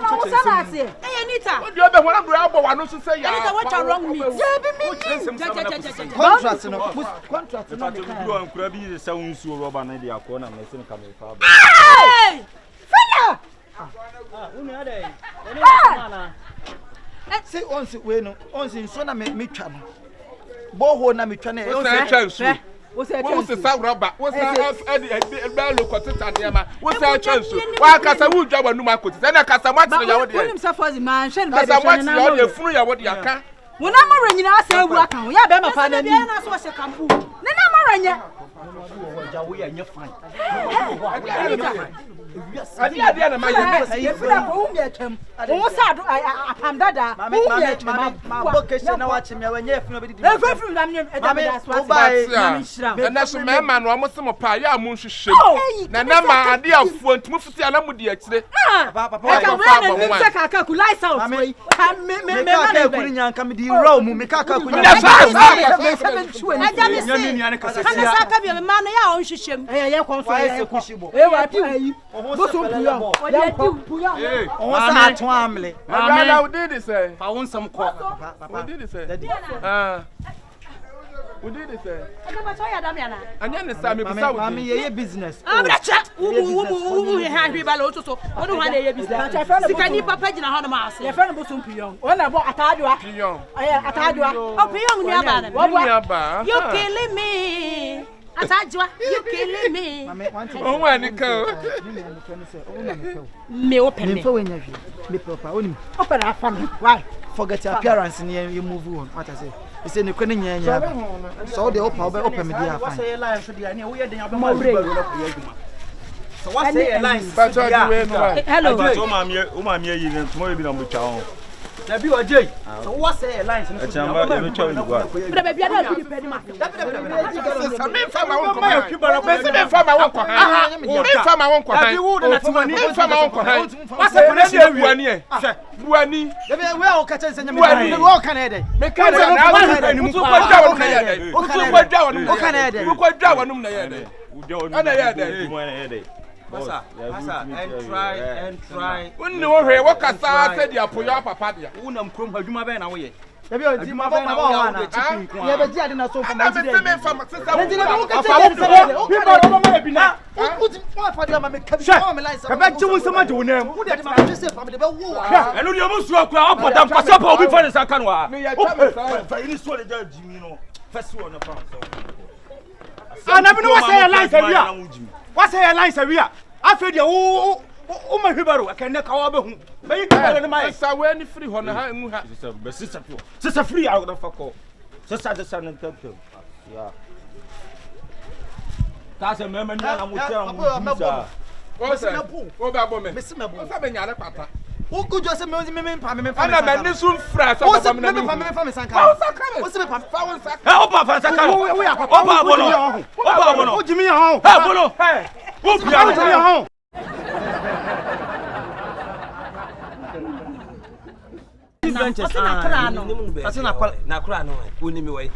no sana ase. Hey, Anita. What do you be when bro abo wanu so say ya. Anita, what wrong me? Contract no. Contract no. Do an kura bi se unsu roba na dia ko na me se ka me fa. Hey! Fella! Unu ade. See once we no. Once nso na me twa no. Boho na me twa na. What's that rubber? What's that? Bello cotton, Yama. What's that chance? Why can't I would job a new market? Then I can't watch the Yawadi. Mansion, but I watch the free Yawadi Yaka. When I'm running, I say, work on ya, Bema Pana, and I was a campo. Then I'm running. We are fine. I didn't my if you are get him. I am Dada. My vocation, I watch him when you're from and that's a man, almost some pie, I'm Munshi. Nana, I dear phone to move to Alamudi actually. Papa, I can light out. I come to Rome, Mikaka. We did it, sir. And then the Sammy business. I'm not chat. Who had people also? What do I business? Can you papa in a hundred miles? Your friend was Confion. When I bought a Tadua, I Tadua. Oh, Pion, you're killing me. Atajwa, you killing me. Oh, when it goes. Me open me for me papa. Open our family. Why? Forget your appearance and you move on. What I say? You say you couldn't hear. So the open media. What's a line for the idea? We are the so what's a line? Hello, Umamia, you tomorrow be on the town. Nabi Ojay. So what's a line? But baby, I don't pay the market. Masa, and try. When you hear what Kasa said, you put your papa. Unam Krum Hajuma Ben away. Have you seen my mama? Yeah, but you didn't so from my what's a line, Savia? I feel you. Oh, my hero, I can never cover whom. But you can't my son free on her sister free out of a call. Sister, the son and temple. Yeah. That's a moment. I'm with you. What's that? What about women? Miss Mabel, Papa. Who could just amuse me? I'm a soon fresh. What's the family? What's the power? Help us! We are oh, Jimmy home. Hey, whoop your home. Nakra no unimi way.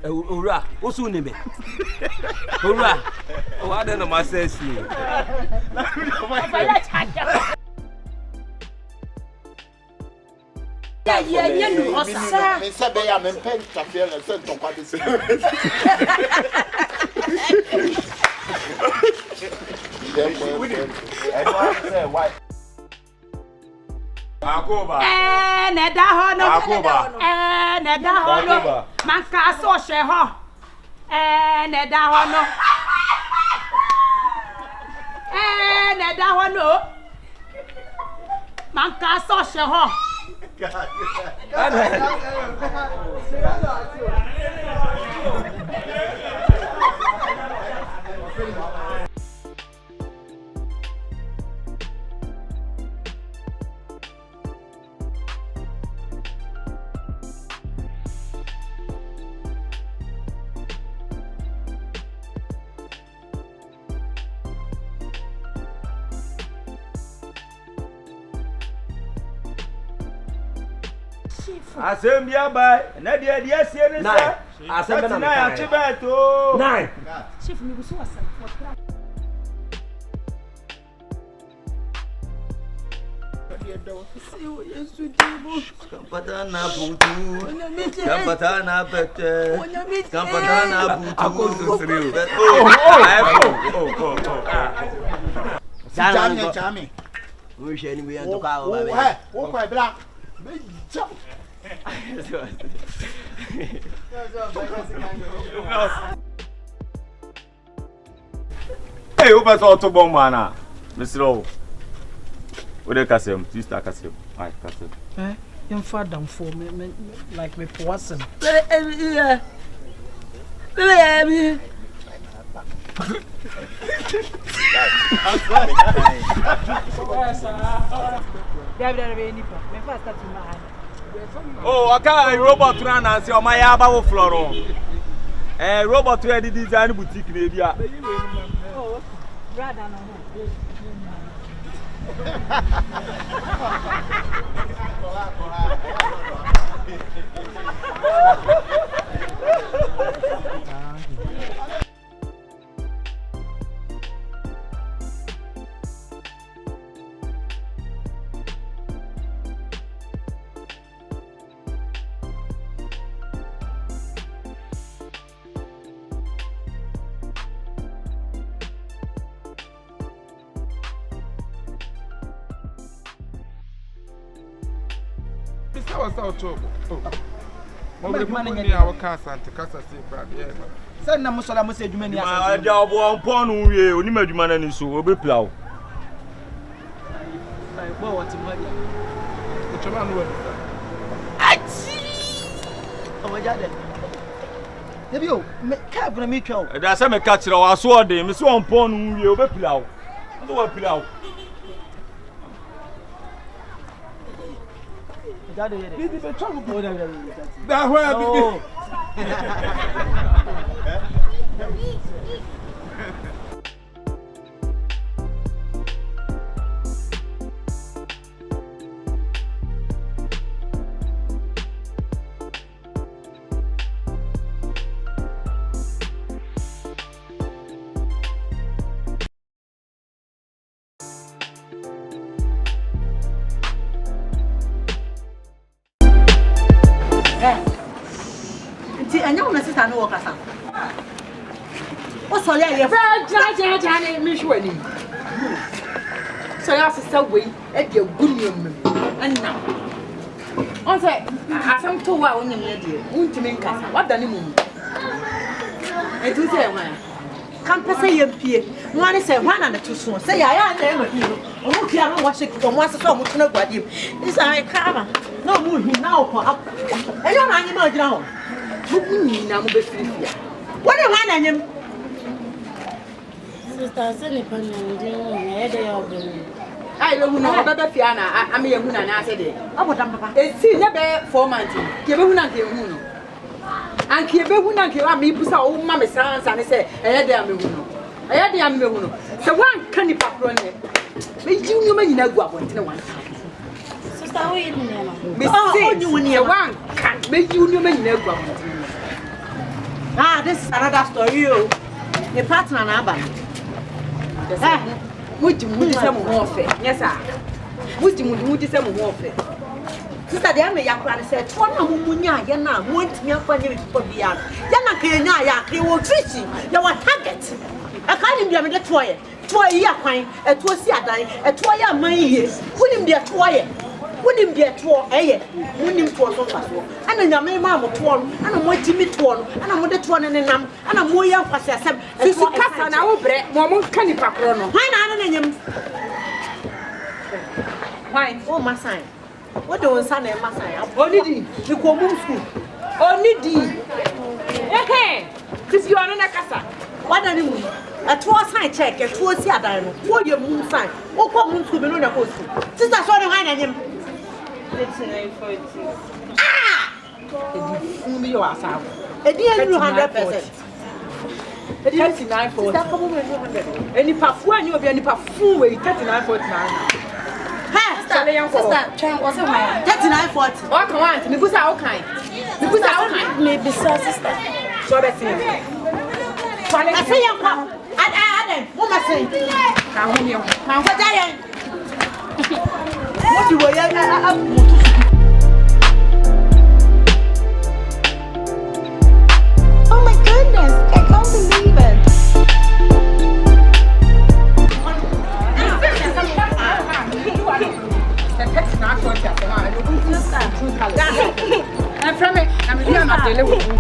Ura, osu unimi. Ura, o ada no masses ni. Yeah, no, osa. Me sabe ya me pen tafiel na se ton kwa desi. Akoba. Neda hono. Akoba. Neda hono. Manka so she ho. Neda hono. Neda hono. Manka so she ho. Assembly by na dia dia sie ne sa. Assembly na ya chibeto. 9. Chief me go so asem. Kampatana butu. Kampatana pete. Kampatana butu. Akoso siriu. Chami. We share ni we to ka o ba. Wo kwa bla. Me jam. Hey, o ba so to bom mana. Misro. What the Kasem? Sister Kasem. Aye, Kasem. Your father for me like me poison. Oh, I can't robot run and say, oh, my yaba floor. Robot ready design boutique, maybe. Oh, rather no. What's our trouble? Mobile money, our casa and Casa Brad. Send them so I must say, you many. I doubt one pond, we only made you man and so will be plow. What's the money? Which man will oh, my God. Have you can't meet you? That's a catch our sword, Miss One Pond, we will be plow. Do a plow. That where I know my sister no work as what's all your friend? Miss Winnie. So, your sister wait at your good room. And now, on say, I some to what when you're dear, won't you mean Casa? What the name? And to say, why? Can't say your peer. One is a 1 and 2 soon. Say, I am a hero. Oh, you are watching from once so much no what you. This I come. No moon now for up. I don't animal now. What do you mean? I'm a bit free. What do you want on him? Sister, send it on I don't know about Fiana. I mean, when I said it. I would have a see never 4 months. Give a woman and give a woman give me put our own mamma's sons and I say, I had them. I had them. So one candy pop on it. Make you mean no go on one time. Sister, how are you doing? You near one can't make you no go. Ah, this is another story. A partner and Abba. Would you some warfare? Yes, sir. Would you some warfare? Sister, the Army Yakran said, one of Munya, Yana, won't me up for you for the young. Yana Kaya, you will treat you. You are target. I can't be a minute toy. Toy Yakwine, a Twasia die, a Toya my years. Wouldn't be a toy. Wouldn't be a tour, eh? Wouldn't for so fast. And then your mamma torn, and I'm more Jimmy torn, and I'm with the one and I'm more young for some. This is Casa and I will break more candy paprono. Why not in him? Why? Oh, my sign. What do you say, my sign? Only D. You go home school. Only D. Okay. If you are in a casa, what are you? A 2 sign check, a 2 see a dino. What your moon sign? Oh, come moon school, no, no, sister, sorry, I him. Ah! You are sound. A dear 200%. 39 40. Any puff when you have any puff full weight 39.49. sister, try what's it my 3940. What can want? Me busa okay. Me busa okay. Me busa sister. So better. I say you come. Adam, what am I saying? Can you? Can what Diane? What do you Oh my goodness, I can't believe it. I'm from it. I'm here not dealing with you.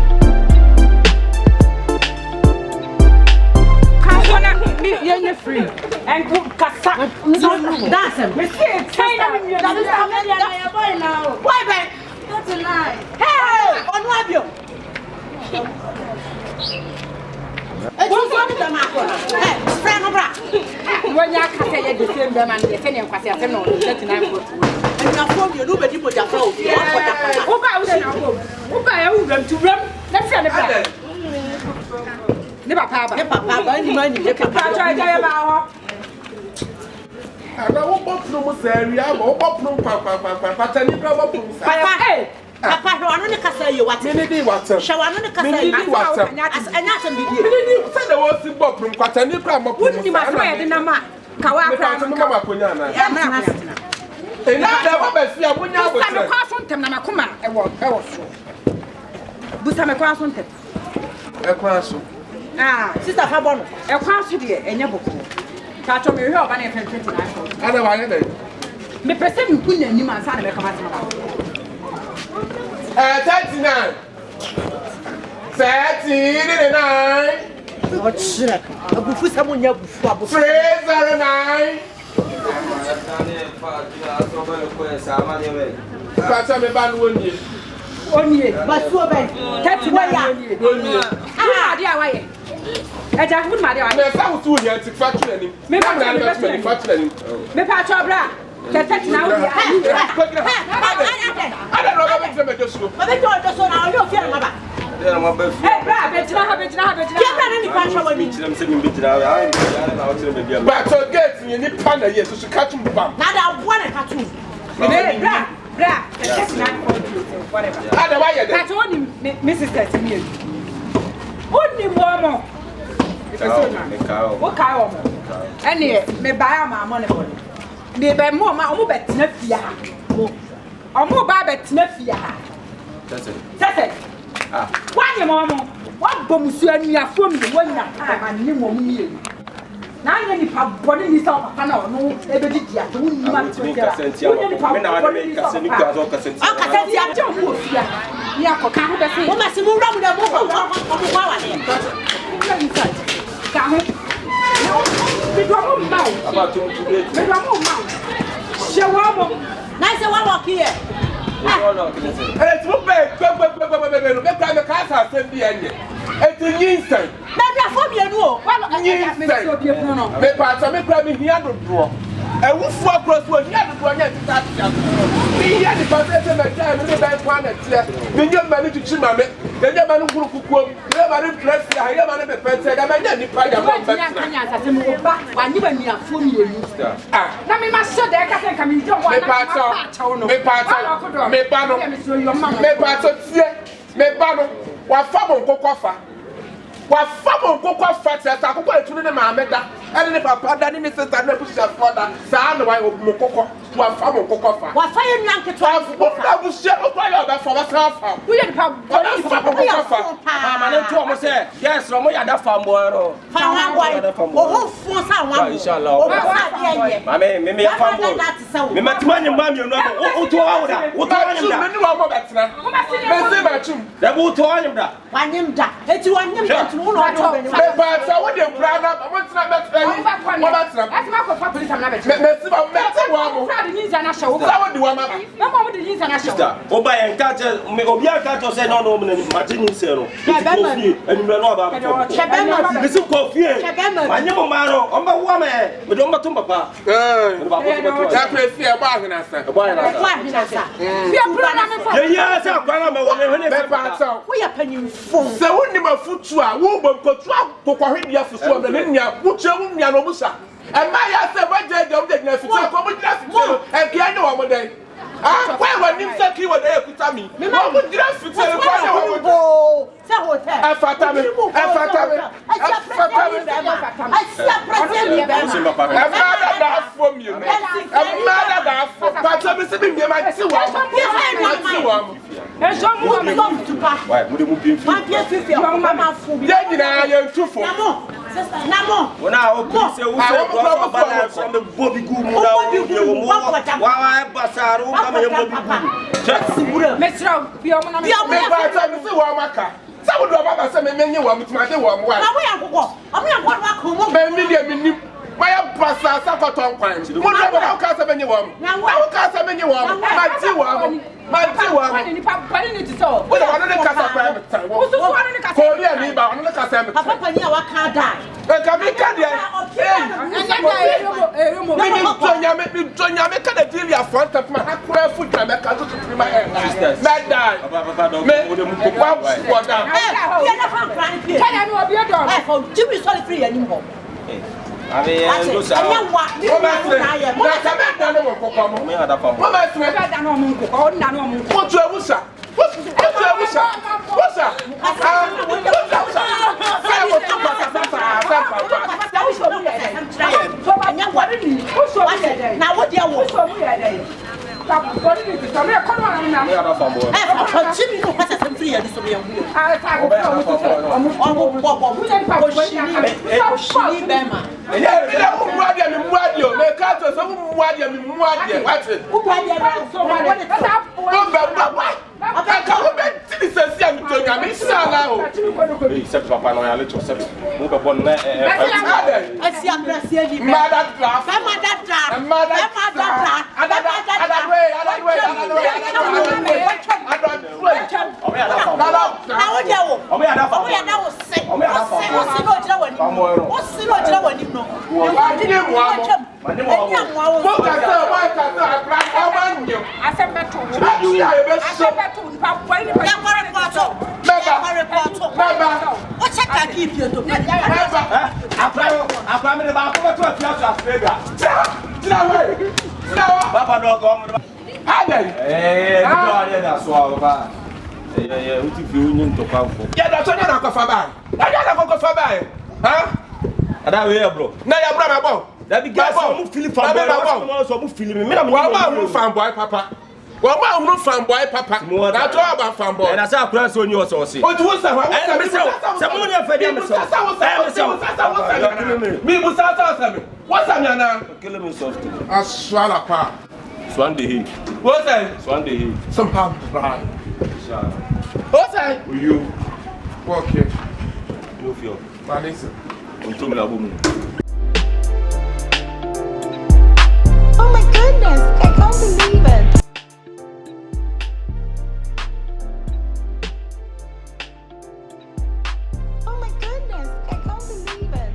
You're free. And good cassa. That's him. China, that is how many are boy now. Why, babe? That's a lie. Hey, on what you? What's wrong with the macro? Hey, friend, when you can't say the same man, the same question, I know 3940. And now from you, nobody put your phone. Who buy to run? Let's say the never papa, any money, you can try about. I don't want no more area, or pop no papa, Papa, I don't say you what maybe what shall I not say what and that's an idiot. Send the words in Bob from Quatani Pram. Wouldn't you my friend in a man? Kawakunyana. And now I wouldn't have a cross on them, Namakuma. I was so. But I'm a cross on them. A cross. Ah, Sister Fabon, A cross here, and your book. Catch me here, Bunny and 29. Otherwise, me person you couldn't any man son of a 39. 39. What's that? A buffet someone you have 309. Catch me band 1 year. 1 year, but so bad. That's why ah, dear, why? I just put my dear. I found 2 years to factor him. Maybe I'm factoring. Me patch your bra. That's now. I don't know what I'm just so. But they don't just now. You're feeling about. Hey, bra, bet you have it. But so get you need panda yes, so catch him bam. Now I want a cartoon. Bra, whatever. That's only Mrs. Tessie. Only one more. What kind of any me buy my money for it. Me buy more, my own bet Nefia. Or more buy bet Nefia. That's it. One your mama. What bombs you and me are from the 1 year time and you won't mean. Now you have body this out. I know, no, every day. You must be a and we fought across what you had to go against that. We had the conversation by time in the bank one at the young man to Chimame, the young man who could cook, the young man who pressed the young man who said, I might be part of when you and me are full you. Now, me must show that I can come in. Don't want Wafamo kokwa fat akoko etunu ne maameda ene ne papa da ne sister na push father saa no wa mokoko wafamo kokwa fa wafaye nyanke to abusie okwa ya ba fa wasa fa we dey pa kokwa fa mama ne to mo say yes no mo ya da fa mbo ro fa wan boy o ho fun sa wan inshallah o fa de mama me ya fa mbo me matima nyamba mi no o to wa da o to wa nyamba me ni wa mo betra me se ba chum da bu to wa nyamba wanyim da eti wanyim da tunu no do me ba sa wo de bra na mo tina betra yi mo betra asma ko fa police am na be me se ba me se wa mo fa de ninja na show sa wo di wa ma ba na mo de ninja na show sister o ba en ka je me obi aka to say no no mo na matini se no kofi enumre no ba Shebema me se kofi wanyim mo ma no o ba wo me do mbato papa ya presi e ba ahwenasa bia bra na me fa ye se akwara me wo me hene be ba sa wo ya panyimfo se wonni mafutu a wo bom kotu akokwa hwedia fuso be ne nya wo che wo nya no musa And my answer, what they don't get nothing. So come with us, and can know one day. Ah, why when you say you were there to tell me? What would you have to tell me? Fanboy papa. That's all about fanboy. And I saw a class on your sauce. What was that? What's that? Kill him soft. I swallow pa. Swandy. What's that? Swandy. Some pump. What's that? You. Okay. You feel. Vanessa. Oh my goodness, I can't believe it. Oh my goodness, I can't believe it.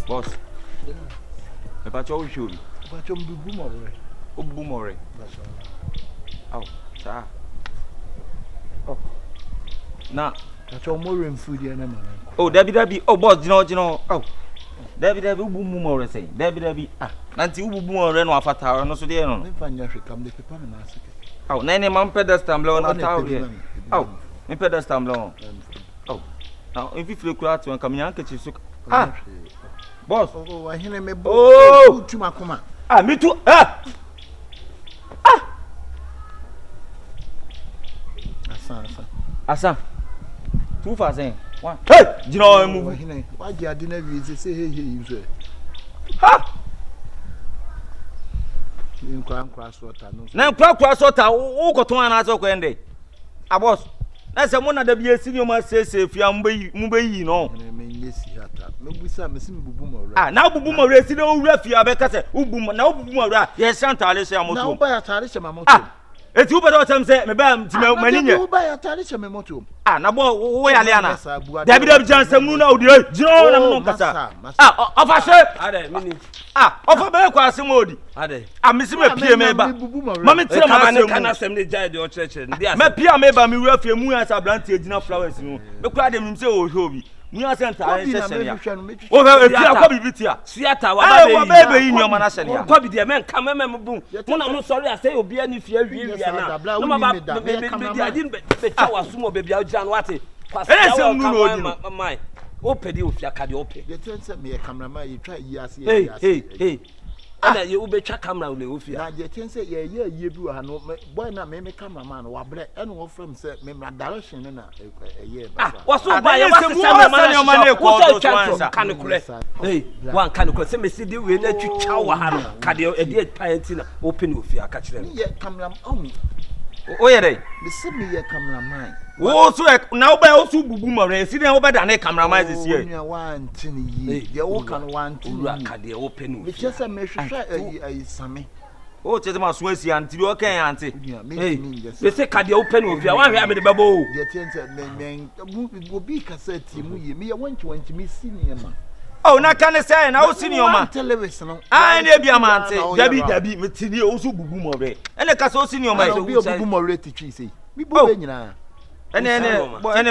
Boss. Me pa cho show bi. Pa cho mbubu mo re. Obubu mo re. Aw, sa. Oh. Na, pa cho mo re food ya na ma. Oh, Debbie. Oh, boss, Gino. Oh. Debbie, ububu mo re say. Debbie. Ah, nanti ububu mo re no afata no so de no. Me fa nya hwe kam de pepa na asike. Aw, na ne man pedestal blow na taw de. Aw, me pedestal blow. Oh. Now, if you feel crowd to come yan kechi so. Ah. Boss. Oh, wa hene me bo. Oh, tuma kuma. Ah, me too. Ah. Asa. 2,000. One. Hey, Gino move. Hene. Wa ji ade na wi say hey you so. Ha. Nkwa sota no. Na nkwa sota wo koton ana so ko ende. Ah, boss. Na se mo na da bi esi ni o ma sese fia mu yi no. Me nyesi hata. Me busa me sim bubu mo re. Ah, na bubu mo re si na o wura fia be ka se ubu na bubu mo re. Ye santale se amoto. Na wo ba ya tare se mamoto. Eti wo bedo tem se me ba mtima maninye. Wo ba ya tare se me moto. Ah, na bo wo ya le ana. David Jansen mu na odi jiro na mo kasa. Ah, ofa se. Ade mini. Ah, ofa be kwa asem odi. Ade. Ah, me si me pie me ba. Mama tire ma asem. Kana asem ne jai de o church ndi asem. Me pie me ba me wura fie mu asa blanti ejina flowers mu. Me kura de me se o hwe obi. Mu asa ntare se se ya. O be eti akwa bibitia. Siata wa ba be. Wa be yi ni o ma na se ya. Kwa bi de men ka me bu. Mo na mo sorry ase obi ani fie wi na. No ma ba be adin be chawa sumo be bia jan wate. Ese mu no odi no. Mai. O pedi o fia ka de o pe. Ye tense me cameraman ye try yi ase ye ase. Hey. Ana ye ube twa camera le o fia. Na ye tense ye bi wa no boy na me cameraman wa bre ene wo from say me direction na ye ba. Wo so ba ye wa se cameraman na ko to twa kan kure. Hey, wan kan kure se me si de we na twitwa wa ha no. Ka de e de pint na open o fia ka kire. Ye cameraman o ye dey me se me ye cameraman wo so na wo ba wo so bubu mo re si dey wo ba da na cameraman this year o wan tin ye de wo kan wan tin ura ka de open o me chese me hwehwe ayi same o chese ma so asi anti o kan anti me se ka de open o fia wan hwe am de babo o de tense me obi cassette mu ye me ye wanchi me si ne ma. Oh, na kan say na wo senior ma. Television. Ah, na bia ma ante. Dabi me tini o so bubu mo re. Ene ka so senior ma so bubu mo re ti twi sei. Mi bo be nyina. Ene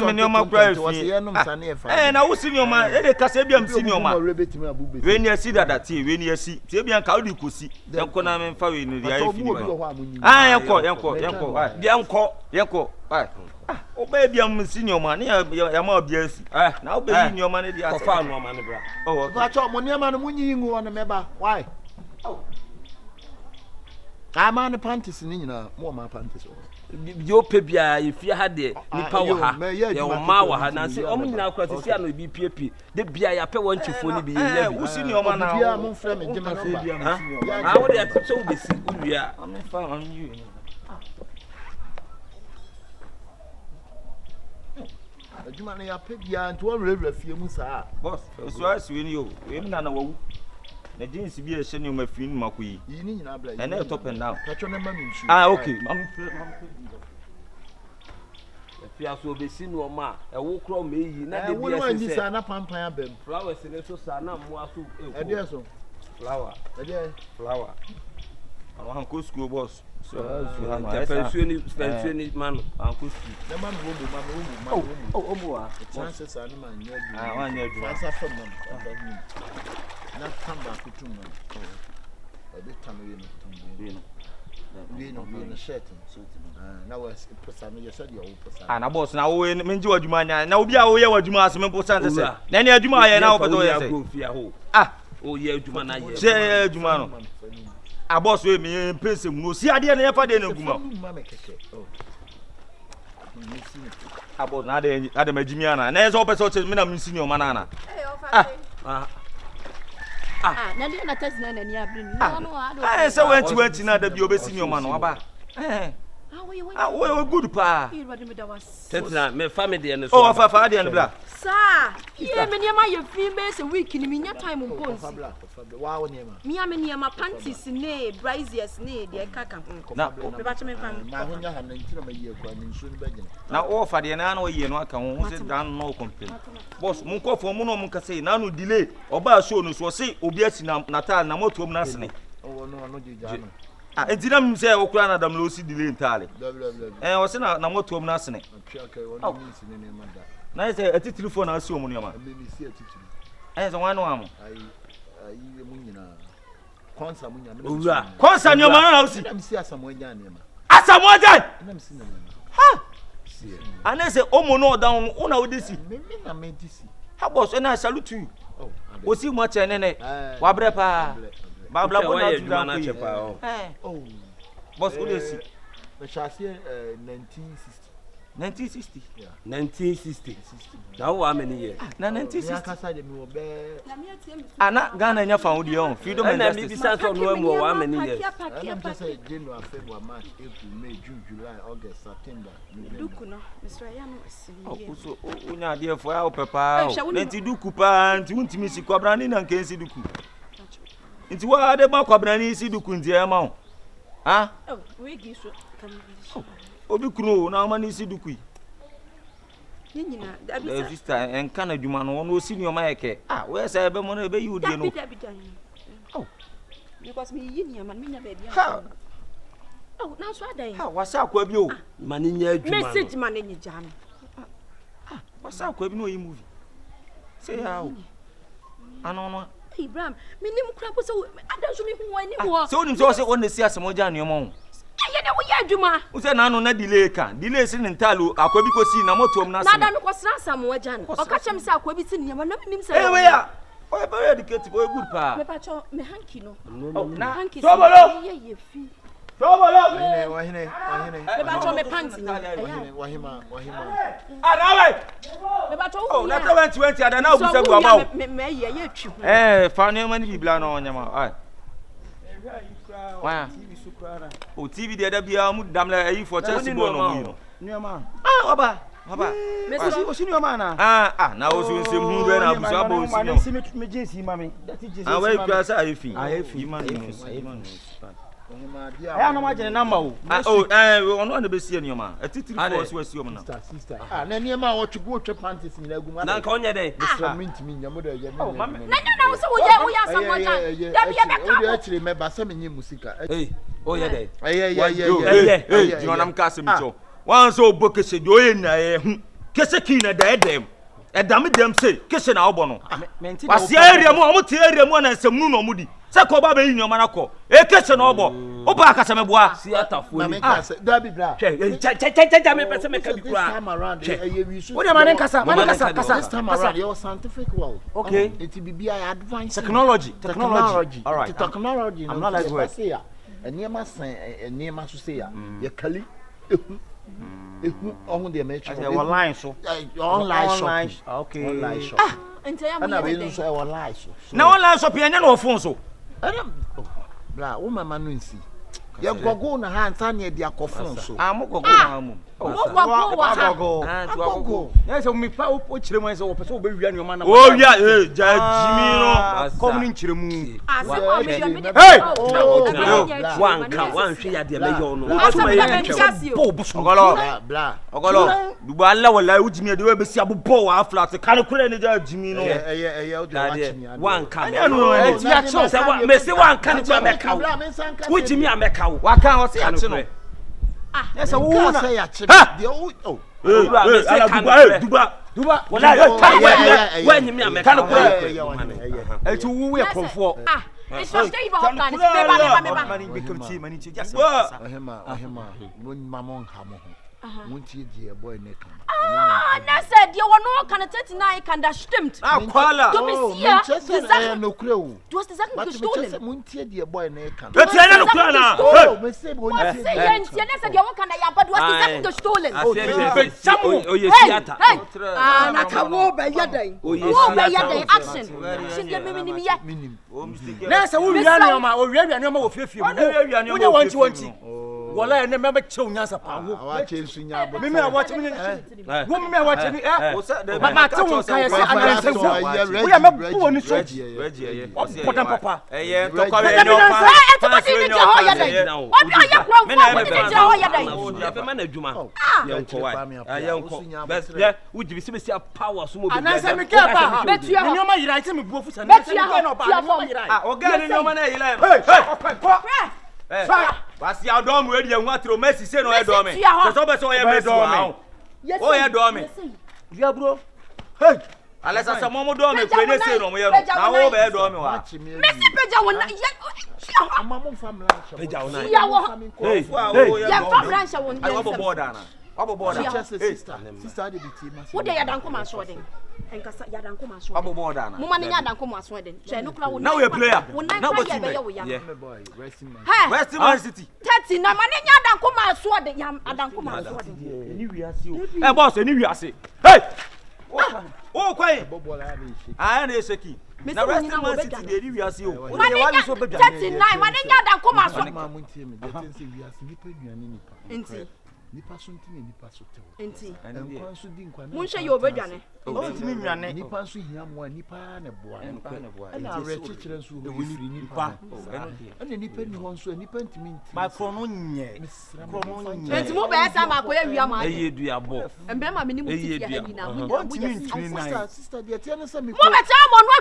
me ne ma kura fi. Na wo senior ma, ene ka say bia me senior ma. We ni asi dada tie, we ni asi. Tie bia ka wo di kosi. Yenko na me fa we ni dia afi ni. Ah, yenko. Bia yenko. Ai. O ba bia me senior ma, ne ya ma bia asi. Na wo be senior ma ne dia. Ko fa no ma ne bra. Oh, ba cho mo ne ma no munyi ngu on me ba. Why? Oh. I man the panties ni nyina, mo ma panties o. Yo pe bia ye fie ha de nipa wo ha. Ye wo ma wo ha na se o nyina akura se sia no bi piepie. De bia ya pe won chifo ni bi ye bi. Wo senior ma na. Bia mo frɛ me gema se bia mo senior. Ah, wo de so wo be si uwia. Am fa on you. Adwuma na ya pe bia nto wo rewra fie mu saa. Boss, so asi we ni o. We mi na na wawu. Na jeans bi e hye ne ma fini makoyi. Yi ni nyina bla. Na top and down. Tacho na ma mi nsu. Ah, okay. Fia so be si no ma e wo kro ma yi na de bia se. Wo ni sa na pampan abem. Flowers ne so sa na mo aso e de so. Flower. E de flower. Awan ko school boss. So pensioni man. Anko school. Na man wo mo. Oh, omo. Chances are no man nya du. Ah, wan nya du. Fansa fam man. Na tamba kutum man. E de tamu we no shirt. Na was posa no yeso de o posa. Ah, na boss na wo menji wadwuma nya. Na obi a wo ye wadwuma asem posa nse se. Na ne adwuma aye na wo koto ye se. Ah, o ye adwuma na ye. Se adwuma no. Ah, boss we me pese mu no si ade na ye fa de na guma. Ah, boss na ade majimi ana. Na ye so pese o che me na me senior man ana. Na dia na test na ni abri ni. No, say wenti na da bi obesi ni o ma no aba. Ah, we good pa. Tetra me family and so. Oh, fa dey and bla. Sir, yeah, me near my females a week in me time on bones. Wow, near me am near my panties ne, braziers ne, dear kaka. Now, now offer the anano ye no can sit down no complaint. Boss, Munko for Muno Munka say, nano delay, or by show no so say, Obias Natal, Namoto Nasne. Oh, no, I didn't say Okrana Dam Lucy delay entirely. And I was in a Namoto Nasne. Nice a title for us, Yama. As a one arm. Consan your man, I'm see somewhere. As a one time. Ha! And I say, oh, no, down on our DC. How was and I salute you? Was you much and any? Wabrepa. Babla, oh, boss, what is it? The chassis 1960. 1960. Yeah. 1960. Now how many years? 1960. Ana Ghana nya found you freedom and justice. How many years? I'm just say January, February, March, April, May, June, July, August, September. Duku no, Mr. Yano. So unya dia for our papa. Nti duku pa nti untimi si kwabrani na nkensi duku. Nti wa de ba kwabrani si duku nti e ma wo. Ah? Oh, we gi so kan. Obi kunu na amani si duku yi. Nyina, da sister en kana djuma no no si nyoma yeke. Ah, we say be mo na be yi die no. Oh. Because me yi nyama me nya baby. Oh, now so adai. Ha, wasa akwa bi o. Mani nya adwuma. Message man nyi jam. Ah, wasa akwa bi no yi movie. Say how. Ano Ibrahim, me nim kra po so adanso me hu ani ho. So nim so say on the see asemo ja no mo. Aye na wo ya adwuma. Wo say na no na delay kan. Delay si ne ntalo akwa bi ko si na motom na se. Na da no ko sra asamo ja no. O ka chem say akwa bi si ne ma na me nim say. Eh we ya. O e very educated, o good pa. Me pa cho me hanky no. Na hanky. Sobolo. Ye fi. Sobolo. Wahine. Me pa cho me panty no. Wahima. Anawe. Me pa cho. Oh, na 2020 ada na obusa gu ama. Me ye twi. Fa no ma ni bibla no nyama. Ai. Wa. O TV de da bia mu damla ayi for Chelsea bo no mu. Nyama. Ah, oba. O si nyama na. Ah, na o so nsem hu be na abusa bo si no. Si me jinsi mami. Ah, we kura sa ayefi. Aya no ma jene number o. Ono na be sie nyoma. Atitiri for so asi om na. Sister. Ah, na niema wo twego twe panties mi na gu ma. Na ka onye den. Mr. Mint mi nyamo da ye. Na so wo ya asamo ja. Da bi e be ka. O de akire me ba se me nye musika. Eh, o ye den. Eh, you wanna ka se mi cho. Wan so obokese de oye na ye hu. Kese ki na da edem. Edam dem say kese na obo no. Wase area mu, omo te area mu na nsem nu no mu di. Se ko ba be yi nyoma na ko. E kese na obo. Oba akasa me boa. Si atafo ni. Da bi bra. Che me pese me ka bi kura. What am I kasa? This time around your scientific world. Okay. It will be advanced technology. All right. Technology. I'm not like word. Niema so say ya. Ye kali. Ehu ohun de me try. Online so. Online. Okay. Online shop. Ana we no so online so. Na online shop ye nya no phone so. Bra, wo mama no nsi. Ye gogo na ha nta ne dia kofon so. Ah, mo gogo na mu. Gogo. Yes, so me pa o chire mo so wo pese wo be wia nyoma na. Oh wia ja jimi no. Kom ni chire mu. Hey! Wan hwe ya de me yo no. Ogolo. Dubu alla wallahi ujimi de we be si abobo wa flat. Kan kure ni ja jimi no. O de watch me. Wan ka. Ya cho se wa me se wan ka ni ba me ka. Ujimi ameka wo. Wa kan o se ya chi no. Yes, I want to say ya chi. Duba. When you me ameka. E tu wo we konfo. It's just stay about that. It's money become tea money to just. Ahema. Mun mamon hamo. Mun tie die boy ne kan. Na said you were no kan 39 kan da stimmt. Kwala. Du bist hier. No kreu. Du hast die Sachen gestohlen. Mun tie die boy ne kan. Jetzt ja no krana. Me say bo nie. Was say Jens, na said you kan da ja, but du hast die Sachen gestohlen. Oh yes, theater. Na ka wo be yadan. Wo be yadan action. Shin de me ni ya. Minim. Na say wo wia nyoma, wo wia nyoma wo fiefie mu. Wo nya wanti. Wala ne me chew nyansa pa wo. Awa chensu nyabo. Me a watch me. Wo me a watch me Mama te won kan say ananse wo. Wo ya me bo ni so. Ready Potan papa. Eh to kwa we no pa. E to ti ni je ho ya dai. Obi oya kwa mfo ti ni je ho ya dai. Ya fe man adwuma. Ya nko why. Ya nko. Best wo jibi se be see power so mo be. Ananse me ke ba. Betua ho. Nyoma yira ite me buo fusa. Betua ho. Oga ni nyoma na yira. Hey. Wasi adom ready en watro Messi say no edom me. So be so ye Messi wa. Oh ye do me. Via bro. Hey. Alesa sa momo do me kwe ne say no mo ye no. Na wo be do me wa. Messi peja wona ye. Amamo family. Peja wona. Ya wo. Hey. Ya fa branch won. Ai wo border na. Wo border. Sister de biti ma. Wo de ya dan ko ma so den. Enkasa ya dan ko ma so. Wo border na. Mo ma ne ya dan ko ma so den. Che no kura wo. Now we player. Now what team? Yeah. West Man City. 30 na ma ne ya dan ko ma so den. Ya adan ko ma so den. Ni wi ase o. Eh boss, ni wi ase. Hey. Oh kwai. Ah na eseki. Na West Man City dey ni wi ase o. Ma ne ya 39 ma ne ya dan ko ma so. Ma mo ntie me, dey think say wi ase nipa duane nipa. Enti nipa so ntimi nipa so tew. Enti Nkwan so di nkwan. Mun hwe ye obedwane. Ntimi nwane. Nipa so hia mo nipa na boa. Na re chichire so ho firi nipa. Ana nipa ni ho so nipa ntimi nti. Ma kro no nye. Enti mo be asa ma ko ya wi ama. Eye dua bo. Embe ma me ni mo ti ya ni na mo sister de tie na say me mo be cha mo no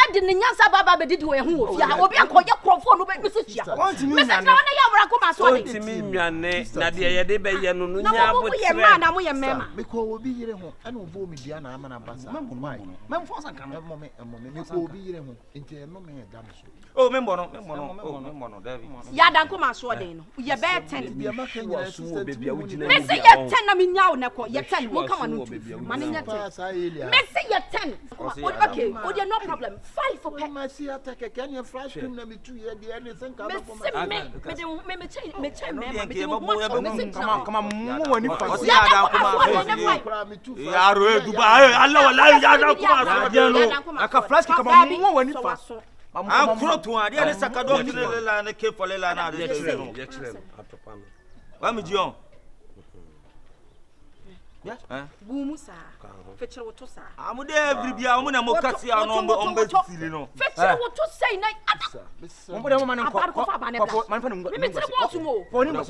adi ne nyansa baba be didi wo ye hu ofia obi anko ye krofo no be se tia. Me se tra na ya wra ko ma so de. Ntimi nwane na de ye de be ye no no nya bo tre. Na mo ye ma na mo ye mema. Me ko obi yire ho ana obo mi dia na ama na basa. Mem fo san kan. Me ko obi yire ho enti no me da me so. Oh membono David. Ya dan ko ma so de no. Ye be 10. Bia ma kan nyina sister bia wo gina. Me se ye 10 na me nya wo ne ko ye 10 mo kama no. Ma ne nya 10. Me se ye 10. Okay, o de no problem. 5 for pet. Ma si atake kan ye fresh cream na me tu ye de anything ka ba for me chain Come on, mo wani fa. Ya dan ko ma Ya ro Dubai. Allah wallahi ya dan ko ma. Aka flash kama mo wani fa. Am kuro to ade ne sakado kile la ne ke fole la na de chire no. Atopa me. Wa mi jion. Ya? Bu musa. Fetcher wo to sa. Amu de every bia amu na mo kasi anu ombe tili no. Fetcher wo to say na ada. Mo de mo man ko. Man fa no. Me tire wo to mo. Po ni mo.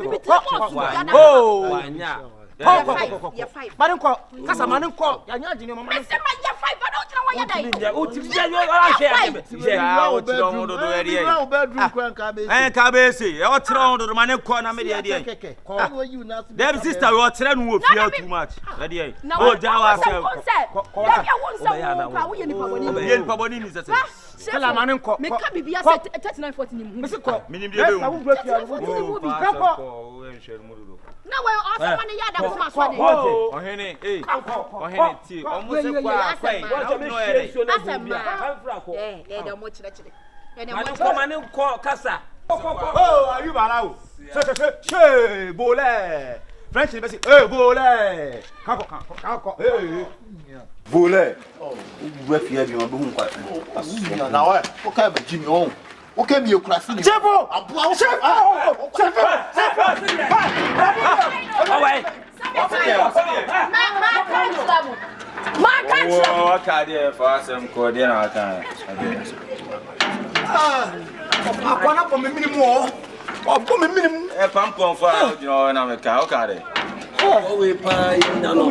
Oh, wanya. Ya 5. Man ko. Kasa man ko. Ya nya jini mo man. Me se ma ya 5 ba do tira wo ya dai. O ti ya yo ala share. Ya o tira mo do eri. Now bedroom kwan ka be. Ka be se. E o tira mo do man ko na me de eri. Ko no you na. Dem sister we tira no wo fia too much. Ready. O jawa se. Ko ya won se wo ye nipa boni. Ye nipa boni ni se. Kala man ko. Me ka bibia se 39 40 ni mu. Me se ko. Minim de be. Na we also man ya da ko ma so de. Ohene ohene ti omo se kwa kwai. No ere. De mo chire chire. Mane ko kasa. Oh, are you balao? Che bole. French be say bole. Kako. Volé. Oh, we fia bi obo hu kwa. Na wa, o ka ba jimi on. O ka mi ekurasi ni. Shifo. Aboa. Shifo. Oh wait. Oh, okay there for some ko there na kan. Akwana po me minimum. Po me minimum. E pam kon fa, you know, na me ka o ka there. Oh we pa no.